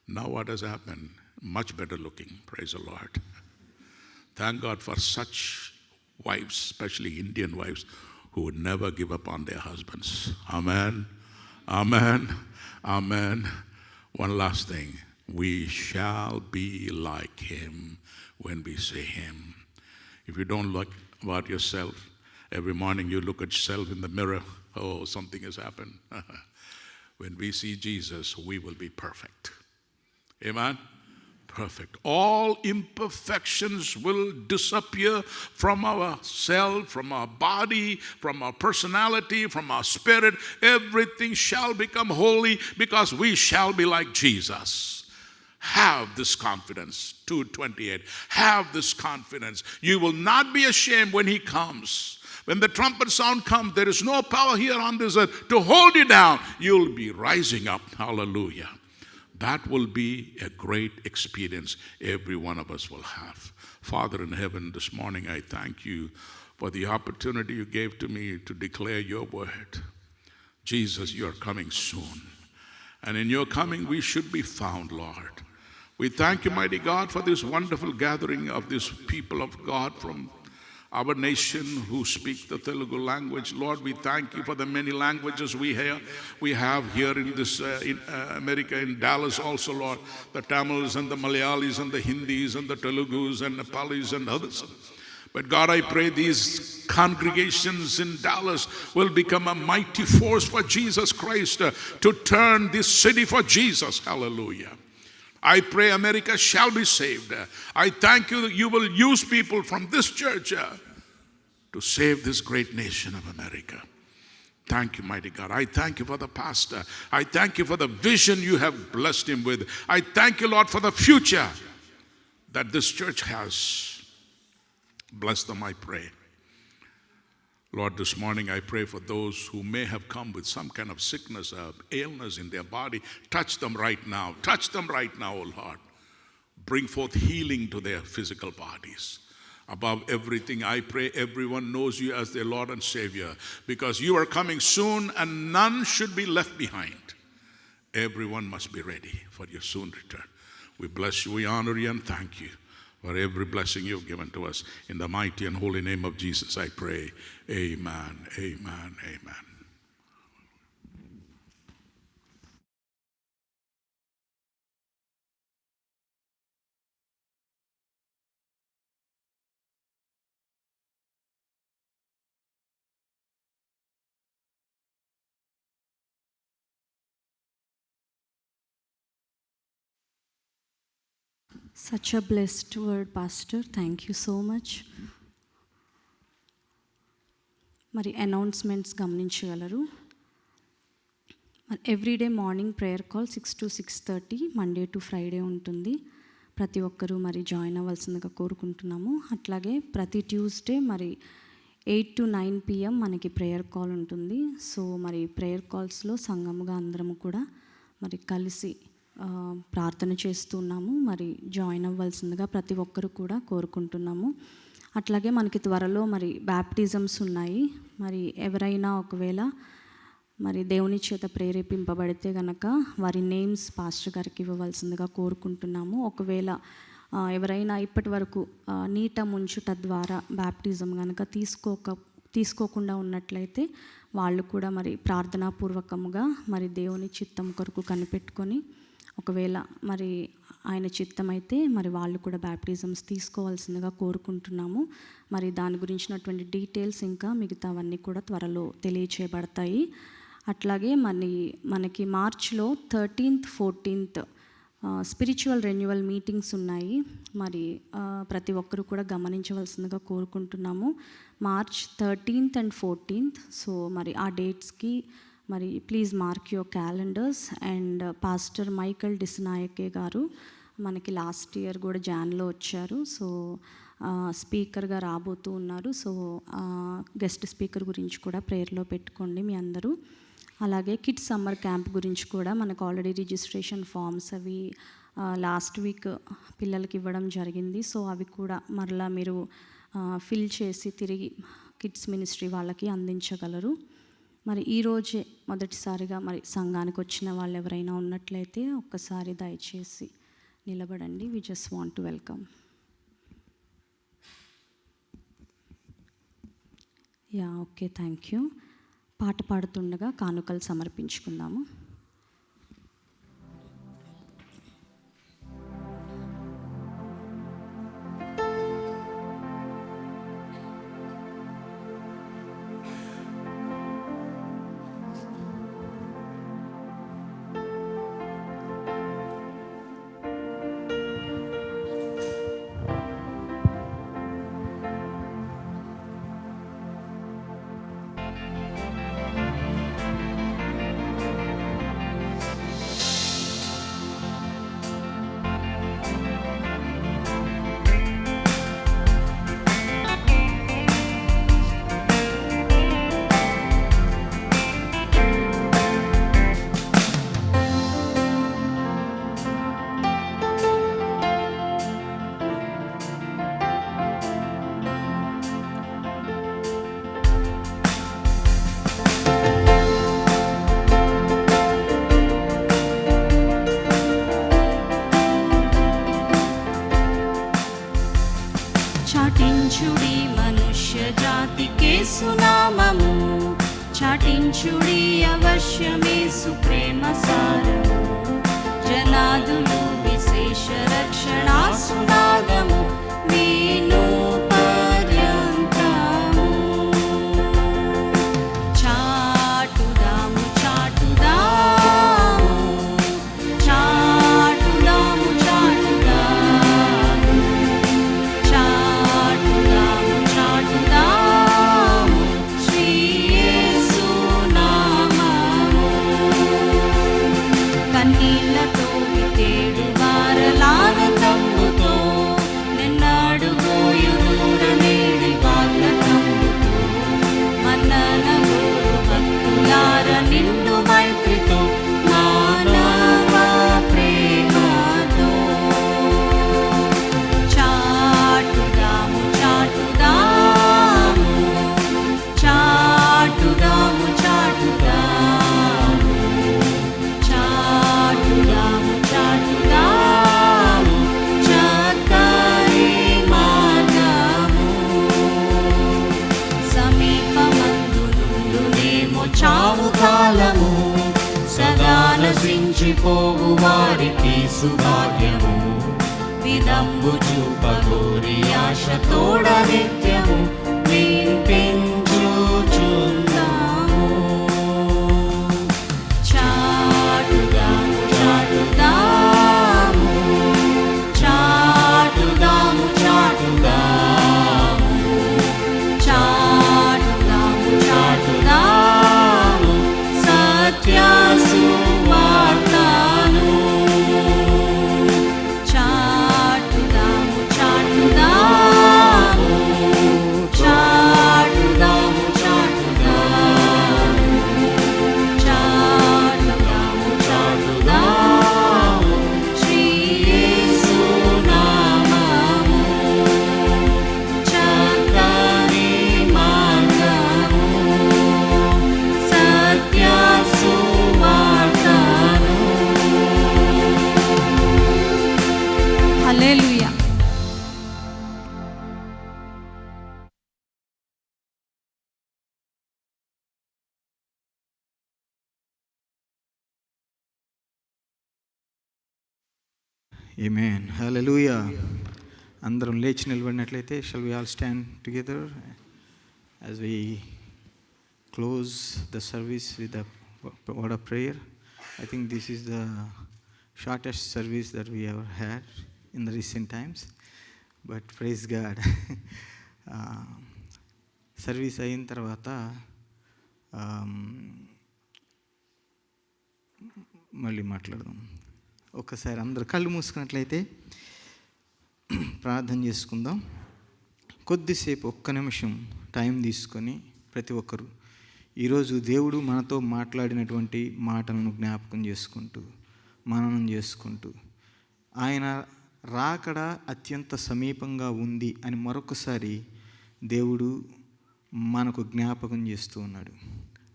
Now what has happened? Much better looking, praise the Lord. Thank God for such wives, especially Indian wives, who would never give up on their husbands. Amen, amen, amen. One last thing. We shall be like Him when we see Him. If you don't look about yourself, every morning you look at yourself in the mirror, oh, something has happened. When we see Jesus, we will be perfect. Amen? Perfect. All imperfections will disappear from our self, from our body, from our personality, from our spirit. Everything shall become holy because we shall be like Jesus. Have this confidence. 2:28. Have this confidence. You will not be ashamed when He comes. When the trumpet sound comes, there is no power here on this earth to hold you down. You'll be rising up. Hallelujah. That will be a great experience every one of us will have. Father in heaven, this morning I thank you for the opportunity you gave to me to declare your word. Jesus, you are coming soon. And in your coming, we should be found, Lord. We thank you, mighty God, for this wonderful gathering of this people of God from our nation who speak the Telugu language. Lord, we thank you for the many languages we have here in this in America, in Dallas also, Lord. The Tamils and the Malayalis and the Hindis and the Telugus and Nepalis and others. But God, I pray these congregations in Dallas will become a mighty force for Jesus Christ to turn this city for Jesus. Hallelujah. I pray America shall be saved. I thank you that you will use people from this church to save this great nation of America. Thank you, mighty God. I thank you for the pastor. I thank you for the vision you have blessed him with. I thank you, Lord, for the future that this church has. Bless them, I pray. Lord, this morning I pray for those who may have come with some kind of sickness, illness in their body. Touch them right now. Touch them right now, oh Lord. Bring forth healing to their physical bodies. Above everything, I pray everyone knows you as their Lord and Savior, because you are coming soon and none should be left behind. Everyone must be ready for your soon return. We bless you, we honor you, and thank you for every blessing you've given to us. In the mighty and holy name of Jesus, I pray. Amen, amen, amen. Such a blessed word, Pastor. Thank you so much. మరి announcements గమనించగలరు. మరి everyday morning prayer call 6 to 6:30 Monday to Friday ఉంటుంది. ప్రతి ఒక్కరూ మరి join అవ్వాల్సిందిగా కోరుకుంటున్నాము. అట్లాగే ప్రతి ట్యూస్డే మరి 8 to 9 PM మనకి ప్రేయర్ కాల్ ఉంటుంది. సో మరి ప్రేయర్ కాల్స్లో సంఘముగా అందరము కూడా మరి కలిసి ప్రార్థన చేస్తున్నాము. మరి జాయిన్ అవ్వాల్సిందిగా ప్రతి ఒక్కరు కూడా కోరుకుంటున్నాము. అట్లాగే మనకి త్వరలో మరి బ్యాప్టిజమ్స్ ఉన్నాయి. మరి ఎవరైనా ఒకవేళ మరి దేవుని చేత ప్రేరేపింపబడితే గనక వారి నేమ్స్ పాస్టర్ గారికి ఇవ్వవలసిందిగా కోరుకుంటున్నాము. ఒకవేళ ఎవరైనా ఇప్పటి వరకు నీట ముంచుట ద్వారా బ్యాప్టిజం కనుక తీసుకోకుండా ఉన్నట్లయితే వాళ్ళు కూడా మరి ప్రార్థనాపూర్వకముగా మరి దేవుని చిత్తం కొరకు కనిపెట్టుకొని ఒకవేళ మరి ఆయన చిత్తం అయితే మరి వాళ్ళు కూడా బ్యాప్టిజమ్స్ తీసుకోవాల్సిందిగా కోరుకుంటున్నాము. మరి దాని గురించినటువంటి డీటెయిల్స్ ఇంకా మిగతావన్నీ కూడా త్వరలో తెలియచేయబడతాయి. అట్లాగే మనకి మార్చ్లో 13th, 14th spiritual renewal meetings ఉన్నాయి. మరి ప్రతి ఒక్కరు కూడా గమనించవలసిందిగా కోరుకుంటున్నాము. March 13th and 14th. So మరి ఆ డేట్స్కి మరి please mark your calendars. And pastor Michael Dissanayake గారు మనకి లాస్ట్ ఇయర్ కూడా జాన్లో వచ్చారు. సో స్పీకర్గా రాబోతూ ఉన్నారు. సో గెస్ట్ స్పీకర్ గురించి కూడా ప్రేయర్లో పెట్టుకోండి మీ అందరూ. అలాగే కిడ్స్ సమ్మర్ క్యాంప్ గురించి కూడా మనకు ఆల్రెడీ రిజిస్ట్రేషన్ ఫామ్స్ అవి లాస్ట్ వీక్ పిల్లలకి ఇవ్వడం జరిగింది. సో అవి కూడా మరలా మీరు ఫిల్ చేసి తిరిగి కిడ్స్ మినిస్ట్రీ వాళ్ళకి అందించగలరు. మరి ఈరోజే మొదటిసారిగా మరి సంఘానికి వచ్చిన వాళ్ళు ఎవరైనా ఉన్నట్లయితే ఒక్కసారి దయచేసి నిలబడండి. We just want to welcome. Yeah, okay, thank you. పాట పాడుతుండగా కానుకలు సమర్పించుకుందాము. జాతికేసు నామము చాటించుడి అవశ్యమేసు ప్రేమ సారము జనాదులు విశేష రక్షణాసునాదము వీణు పర్యంతము చాటుదాము చాటుదాము చాటుదాము చాటుదాము చాటుదాము చాటుదాము శ్రీ యేసు నామము కన్నీళ్లతో వితేడు వారలానందముతో నిన్నడుగోయుదూర నేడి వాగ్దత్తముతో మన్ననగోరు భక్తులార నిండు మైత్రితో మానవ ప్రేమతో చాటుదాము చాటుదాము చాటుదాము చాటుదాము చాటుదాము చాటుదాము చక్కని మార్గము సమీపమందు నుండునేమో చావు కాలము సదా నశించిపోవు వారికి సుభాగ్యము విదంబు చూపగోరి ఆశ తోడ నిత్యము వినిపించుచున్నాము చాటుదాము చాటుదాము చాటుదాము చాటుదాము చాటుదాము చాటుదాము సత్య సువార్తను చాటుదాము చాటుదాము చాటుదాము చాటుదాము చాటుదాము చాటుదాము శ్రీ యేసు నామము చక్కని మార్గము సత్య సువార్తను. హల్లెలూయా. ఆమేన్. హల్లెలూయా. అందరం లేచి నిలబడినట్లయితే shall we all stand together as we close the service with the word of prayer. I think this is the shortest service that we ever had in the recent times, but praise God. Service అయిన తర్వాత మళ్ళీ మాట్లాడదాం. ఒక్కసారి అందరు కళ్ళు మూసుకున్నట్లయితే ప్రార్థన చేసుకుందాం. కొద్దిసేపు ఒక్క నిమిషం టైం తీసుకొని ప్రతి ఒక్కరు ఈరోజు దేవుడు మనతో మాట్లాడినటువంటి మాటలను జ్ఞాపకం చేసుకుంటూ మననం చేసుకుంటూ ఆయన రాకడ అత్యంత సమీపంగా ఉంది అని మరొకసారి దేవుడు మనకు జ్ఞాపకం చేస్తూ ఉన్నాడు.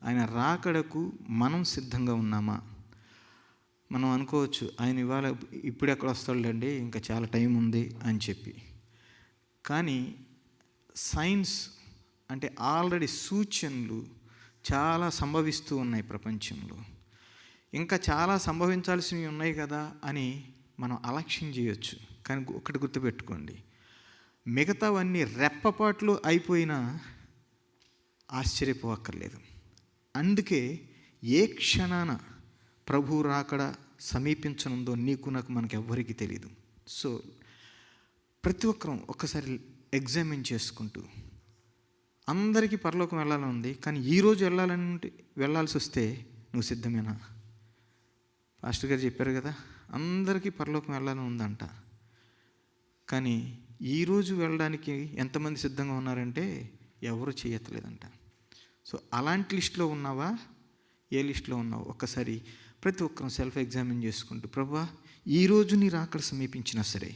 ఆయన రాకడకు మనం సిద్ధంగా ఉన్నామా? మనం అనుకోవచ్చు ఆయన ఇవాళ ఇప్పుడు ఎక్కడ వస్తాడులేండి, ఇంకా చాలా టైం ఉంది అని చెప్పి. కానీ సైన్స్ అంటే ఆల్రెడీ సూచనలు చాలా సంభవిస్తూ ఉన్నాయి ప్రపంచంలో. ఇంకా చాలా సంభవించాల్సినవి ఉన్నాయి కదా అని మనం అలక్ష్యం చేయొచ్చు. కానీ ఒకటి గుర్తుపెట్టుకోండి, మిగతావన్నీ రెప్పపాట్లు అయిపోయినా ఆశ్చర్యపోవక్కర్లేదు. అందుకే ఏ క్షణాన ప్రభు రాకడ సమీపించనుందో నీకు నాకు మనకు ఎవ్వరికీ తెలియదు. సో ప్రతి ఒక్కరం ఒక్కసారి ఎగ్జామిన్ చేసుకుంటూ, అందరికీ పరలోకం వెళ్ళాలని ఉంది, కానీ ఈరోజు వెళ్ళాల్సి వస్తే నువ్వు సిద్ధమేనా? పాస్టర్ గారు చెప్పారు కదా, అందరికీ పరలోకం వెళ్ళాలని ఉందంట. కానీ ఈరోజు వెళ్ళడానికి ఎంతమంది సిద్ధంగా ఉన్నారంటే ఎవరు చేయట్లేదంట. సో అలాంటి లిస్టులో ఉన్నావా? ఏ లిస్టులో ఉన్నావు? ఒక్కసారి ప్రతి ఒక్కరూ సెల్ఫ్ ఎగ్జామిన్ చేసుకుంటూ, ప్రభువా ఈరోజు నీ రాకడ సమీపించినా సరే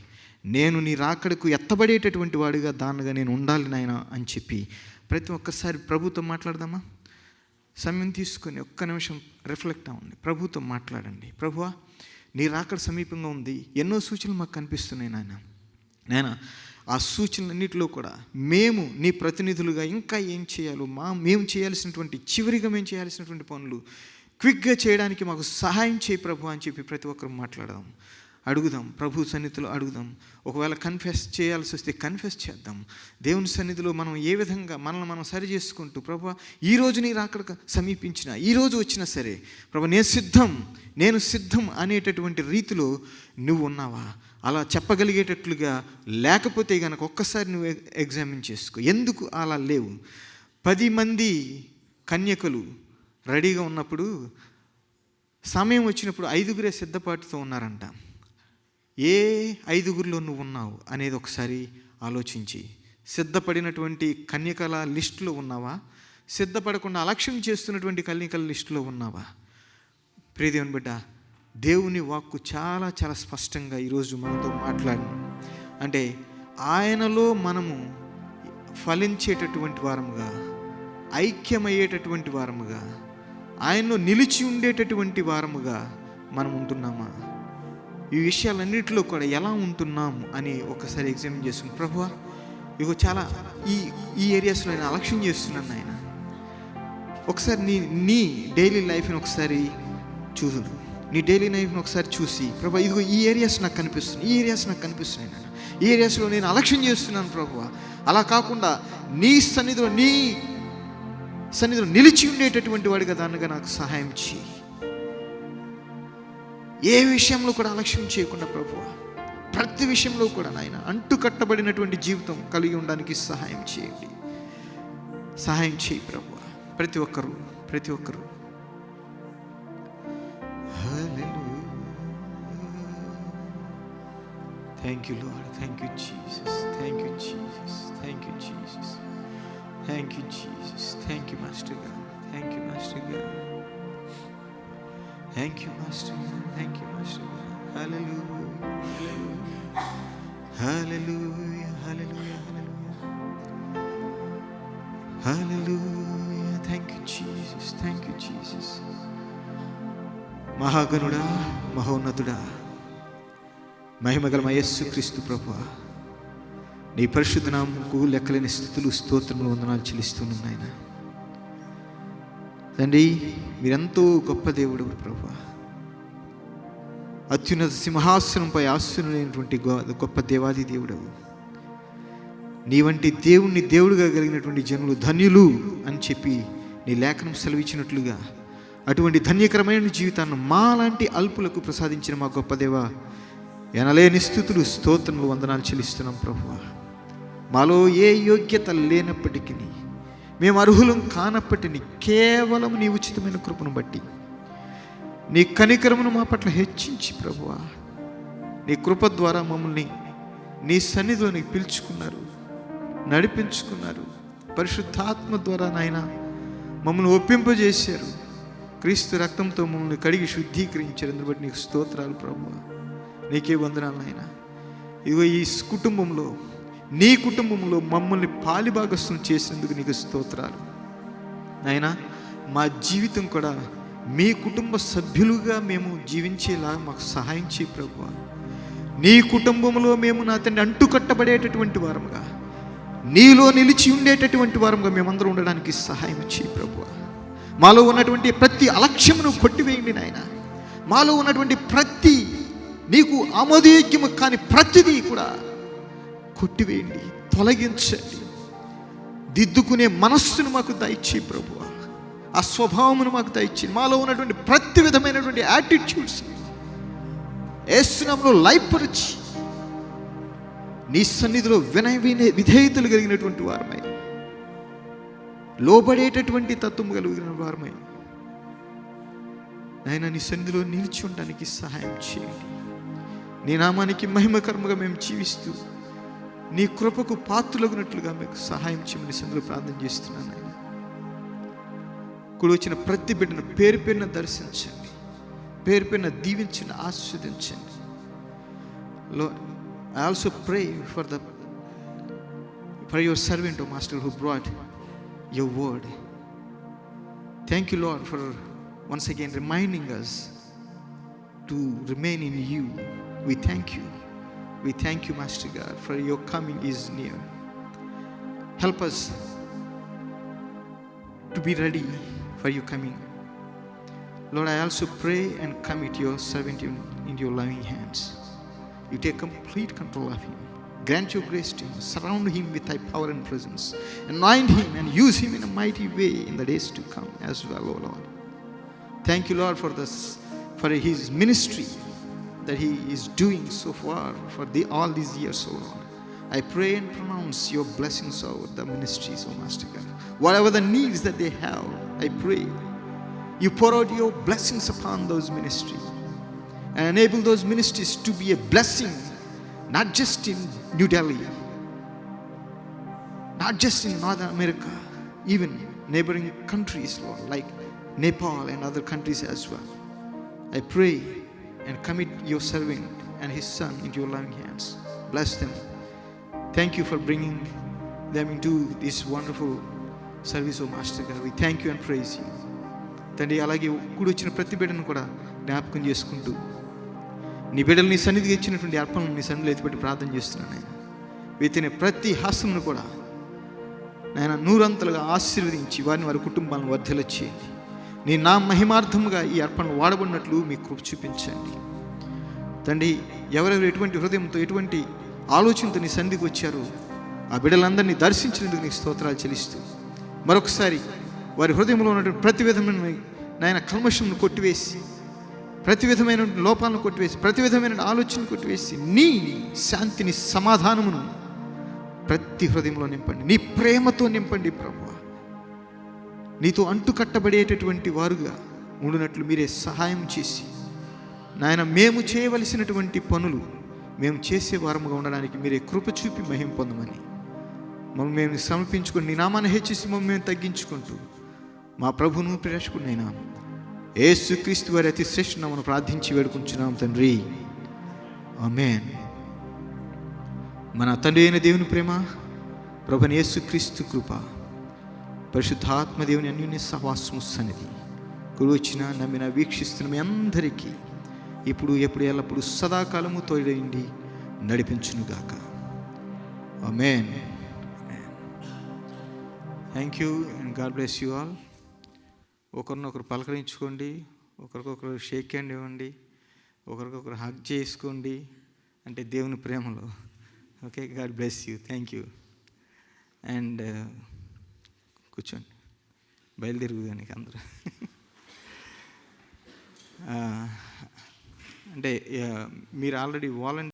నేను నీ రాకడకు ఎత్తబడేటటువంటి వాడిగా దానిగా నేను ఉండాలి నాయన అని చెప్పి ప్రతి ఒక్కసారి ప్రభుతో మాట్లాడదామా? సమయం తీసుకొని ఒక్క నిమిషం రిఫ్లెక్ట్ అవ్వండి, ప్రభుతో మాట్లాడండి. ప్రభువా నీ రాకడ సమీపంగా ఉంది, ఎన్నో సూచనలు మాకు కనిపిస్తున్నాయి నాయన. ఆ సూచనలన్నిటిలో కూడా మేము నీ ప్రతినిధులుగా ఇంకా ఏం చేయాలో మేము చేయాల్సినటువంటి చివరిగా మేము చేయాల్సినటువంటి పనులు క్విక్గా చేయడానికి మాకు సహాయం చేయి ప్రభు అని చెప్పి ప్రతి ఒక్కరు మాట్లాడదాం, అడుగుదాం, ప్రభు సన్నిధిలో అడుగుదాం. ఒకవేళ కన్ఫెస్ చేయాల్సి వస్తే కన్ఫెస్ చేద్దాం. దేవుని సన్నిధిలో మనం ఏ విధంగా మనల్ని మనం సరి చేసుకుంటూ, ప్రభు ఈరోజు నీ రాకడ సమీపించిన, ఈరోజు వచ్చినా సరే ప్రభు నేను సిద్ధం అనేటటువంటి రీతిలో నువ్వు ఉన్నావా? అలా చెప్పగలిగేటట్లుగా లేకపోతే కనుక ఒక్కసారి నువ్వు ఎగ్జామిన్ చేసుకో. ఎందుకు అలా లేవు? 10 మంది కన్యకలు రెడీగా ఉన్నప్పుడు సమయం వచ్చినప్పుడు 5గురే సిద్ధపాటుతో ఉన్నారంట. ఏ 5గురిలో నువ్వు ఉన్నావు అనేది ఒకసారి ఆలోచించి, సిద్ధపడినటువంటి కన్యకల లిస్టులో ఉన్నావా? సిద్ధపడకుండా అలక్ష్యం చేస్తున్నటువంటి కన్యకల లిస్టులో ఉన్నావా? ప్రియదేవుని బిడ్డ, దేవుని వాక్కు చాలా చాలా స్పష్టంగా ఈరోజు మనతో మాట్లాడిన, అంటే ఆయనలో మనము ఫలించేటటువంటి వారముగా, ఐక్యమయ్యేటటువంటి వారముగా, ఆయనలో నిలిచి ఉండేటటువంటి వారముగా మనం ఉంటున్నామా? ఈ విషయాలన్నింటిలో కూడా ఎలా ఉంటున్నాము అని ఒకసారి ఎగ్జామిన్ చేసుకుని, ప్రభువా ఇగో చాలా ఈ ఏరియాస్లో నేను అలక్ష్యం చేస్తున్నాను ఆయన. ఒకసారి నీ డైలీ లైఫ్ని ఒకసారి చూడు, నీ డైలీ లైఫ్ని ఒకసారి చూసి, ప్రభా ఇదిగో ఈ ఏరియాస్ నాకు కనిపిస్తున్నాయి, ఈ ఏరియాస్ నాకు కనిపిస్తున్నాయి నాన్న, ఈ ఏరియాస్లో నేను అలక్ష్యం చేస్తున్నాను ప్రభువా. అలా కాకుండా నీ సన్నిధిలో నిలిచి ఉండేటటువంటి వాడిగా దానిగా నాకు సహాయం చేయి. ఏ విషయంలో కూడా అలక్ష్యం చేయకుండా ప్రభువా, ప్రతి విషయంలో కూడా నాయన అంటు కట్టబడినటువంటి జీవితం కలిగి ఉండడానికి సహాయం చేయండి. సహాయం చేయి ప్రభువా. ప్రతి ఒక్కరు thank you Lord, thank you Jesus, thank you Jesus, thank you Jesus, thank you Jesus, thank you master God, thank you master God, thank you master God, thank you master God. Hallelujah, hallelujah, hallelujah, hallelujah, thank you Jesus, thank you Jesus. మహాగణుడా, మహోన్నతుడా, మహిమగల యేసుక్రీస్తు ప్రభువా, నీ పరిశుద్ధ నామముకు లెక్కలేని స్తుతులు, స్తోత్రములు, వందనాలు చెల్లిస్తున్నాను నాయన. తండ్రి, మీరెంతో గొప్ప దేవుడు ప్రభువా. అత్యున్నత సింహాసనంపై ఆసీనుడైనటువంటి గొప్ప దేవాది దేవుడవు. నీ వంటి దేవుణ్ణి దేవుడుగా కలిగినటువంటి జనులు ధన్యులు అని చెప్పి నీ లేఖనం సెలవిచ్చినట్లుగా అటువంటి ధన్యకరమైన జీవితాన్ని మాలాంటి అల్పులకు ప్రసాదించిన మా గొప్ప దేవ, ఎనలేని స్తుతులు, స్తోత్రములు, వందనాలు చెల్లిస్తున్నాం ప్రభువా. మాలో ఏ యోగ్యత లేనప్పటికీ, మేము అర్హులం కానప్పటికీ, కేవలం నీ ఉచితమైన కృపను బట్టి, నీ కనికరమును మా పట్ల హెచ్చించి ప్రభువా, నీ కృప ద్వారా మమ్మల్ని నీ సన్నిధిలోని పిలుచుకున్నారు, నడిపించుకున్నారు. పరిశుద్ధాత్మ ద్వారా నాయన మమ్మల్ని ఒప్పింపజేశారు. క్రీస్తు రక్తంతో మమ్మల్ని కడిగి శుద్ధీకరించారు. అందుబట్టి నీకు స్తోత్రాలు ప్రభువా. నీకే వందనాలు నాయన. ఇదిగో ఈ కుటుంబంలో, నీ కుటుంబంలో మమ్మల్ని పాలిభాగస్వం చేసినందుకు నీకు స్తోత్రాలు నాయన. మా జీవితం కూడా మీ కుటుంబ సభ్యులుగా మేము జీవించేలా మాకు సహాయం చేయి ప్రభువా. నీ కుటుంబంలో మేము నా తండ్రి అంటుకట్టబడేటటువంటి వారముగా, నీలో నిలిచి ఉండేటటువంటి వారముగా మేమందరం ఉండడానికి సహాయం చేయి ప్రభువా. మాలో ఉన్నటువంటి ప్రతి అలక్ష్యమును కొట్టివేయండి నాయన. మాలో ఉన్నటువంటి ప్రతి నీకు ఆమోదయోగ్యము కాని ప్రతిదీ కూడా కొట్టివేయండి, తొలగించండి. దిద్దుకునే మనస్సును మాకు దయచేయి ప్రభువా. ఆ స్వభావమును మాకు దయచేయి. మాలో ఉన్నటువంటి ప్రతి విధమైనటువంటి యాటిట్యూడ్స్ యేసు నామములో లయపరిచి నీ సన్నిధిలో విధేయతలు కలిగినటువంటి వారమై, లోబడేటటువంటి తత్వం కలిగిన వారమై నాయన నీ సన్నిధిలో నిలిచి ఉండడానికి సహాయం చేయండి. నీ నామానికి మహిమకరముగా మేము జీవిస్తూ నీ కృపకు పాత్రులగినట్లుగా మీకు సహాయం చేయమని సన్నిధిలో ప్రార్థన చేస్తున్నాను నాయన. కూడా వచ్చిన ప్రతి బిడ్డను పేరు పేరున దర్శించండి, పేరు పేరున దీవించండి, ఆస్వాదించండి. Lord, I also pray for your servant, O Master, who brought your word. Thank you, Lord, for once again reminding us to remain in you. We thank you. We thank you, Master God, for your coming is near. Help us to be ready for your coming. Lord, I also pray and commit your servant into your loving hands. You take complete control of him. Grant your grace to him. Surround him with thy power and presence. Anoint him and use him in a mighty way in the days to come as well, O Lord. Thank you, Lord, for his ministry that he is doing so far for all these years, O Lord. I pray and pronounce your blessings over the ministries, O Master God. Whatever the needs that they have, I pray you pour out your blessings upon those ministries and enable those ministries to be a blessing, not just in New Delhi, not just in Northern America, even neighboring countries, Lord, like Nepal and other countries as well. I pray and commit your servant and his son into your loving hands. Bless them. Thank you for bringing them into this wonderful service, O Master God. We thank you and praise you. తండ్రి, అలాగే కూడి వచ్చిన ప్రతి బిడ్డను కూడా జ్ఞాపకం చేసుకుంటూ నీ బిడ్డలు నీ సన్నిధికి ఇచ్చినటువంటి అర్పణలు నీ సన్నిధిలో ఎత్తిపెట్టి ప్రార్థన చేస్తున్నాను ఆయన. వీటిని ప్రతి హాస్యమును కూడా నాయన నూరంతలుగా ఆశీర్వదించి వారి కుటుంబాలను వర్ధిల్ల చేయండి. నీ నా మహిమార్థముగా ఈ అర్పణలు వాడబడినట్లు మీ కృప చూపించండి తండ్రి. ఎవరెవరు ఎటువంటి హృదయంతో ఎటువంటి ఆలోచనతో నీ సన్నిధికి వచ్చారో ఆ బిడ్డలందరినీ దర్శించినందుకు నీకు స్తోత్రాలు చెల్లిస్తూ మరొకసారి వారి హృదయంలో ఉన్నటువంటి ప్రతి విధమైన నాయన కల్మషంను కొట్టివేసి, ప్రతి విధమైన లోపాలను కొట్టివేసి, ప్రతి విధమైన ఆలోచనను కొట్టివేసి నీ శాంతిని సమాధానమును ప్రతి హృదయంలో నింపండి. నీ ప్రేమతో నింపండి ప్రభువా. నీతో అంటుకట్టబడేటటువంటి వారుగా ఉండునట్లు మీరే సహాయం చేసి నాయన మేము చేయవలసినటువంటి పనులు మేము చేసే వారముగా ఉండడానికి మీరే కృప చూపి మహిమ పొందమని మమ్మల్ని మేము సమర్పించుకొని నీ నామాన్ని హెచ్చేసి మమ్మల్ని మేము తగ్గించుకుంటూ మా ప్రభువును ప్రియరక్షకుడైన యేసుక్రీస్తు వారి అతి శ్రేష్ఠ నామమున ప్రార్థించి వేడుకుంటున్నాం తండ్రి. ఆమేన్. మన తండ్రి అయిన దేవుని ప్రేమ, ప్రభువైన యేసుక్రీస్తు కృప, పరిశుద్ధాత్మ దేవుని అన్యోన్య సహవాసము సన్నిధి కూడి వచ్చిన నమ్మిన వీక్షిస్తున్న మీ అందరికీ ఇప్పుడు ఎప్పుడు ఎల్లప్పుడు సదాకాలము తోడైండి నడిపించునుగాక. Amen. Thank you and God bless you all. ఒకరినొకరు పలకరించుకోండి, ఒకరికొకరు షేక్ హ్యాండ్ ఇవ్వండి, ఒకరికొకరు హగ్ చేసుకోండి, అంటే దేవుని ప్రేమలో. Okay, God bless you. Thank you. And కూర్చోండి, బయలుదేరుగుదానికి అందరూ. అంటే మీరు ఆల్రెడీ వాలంటీర్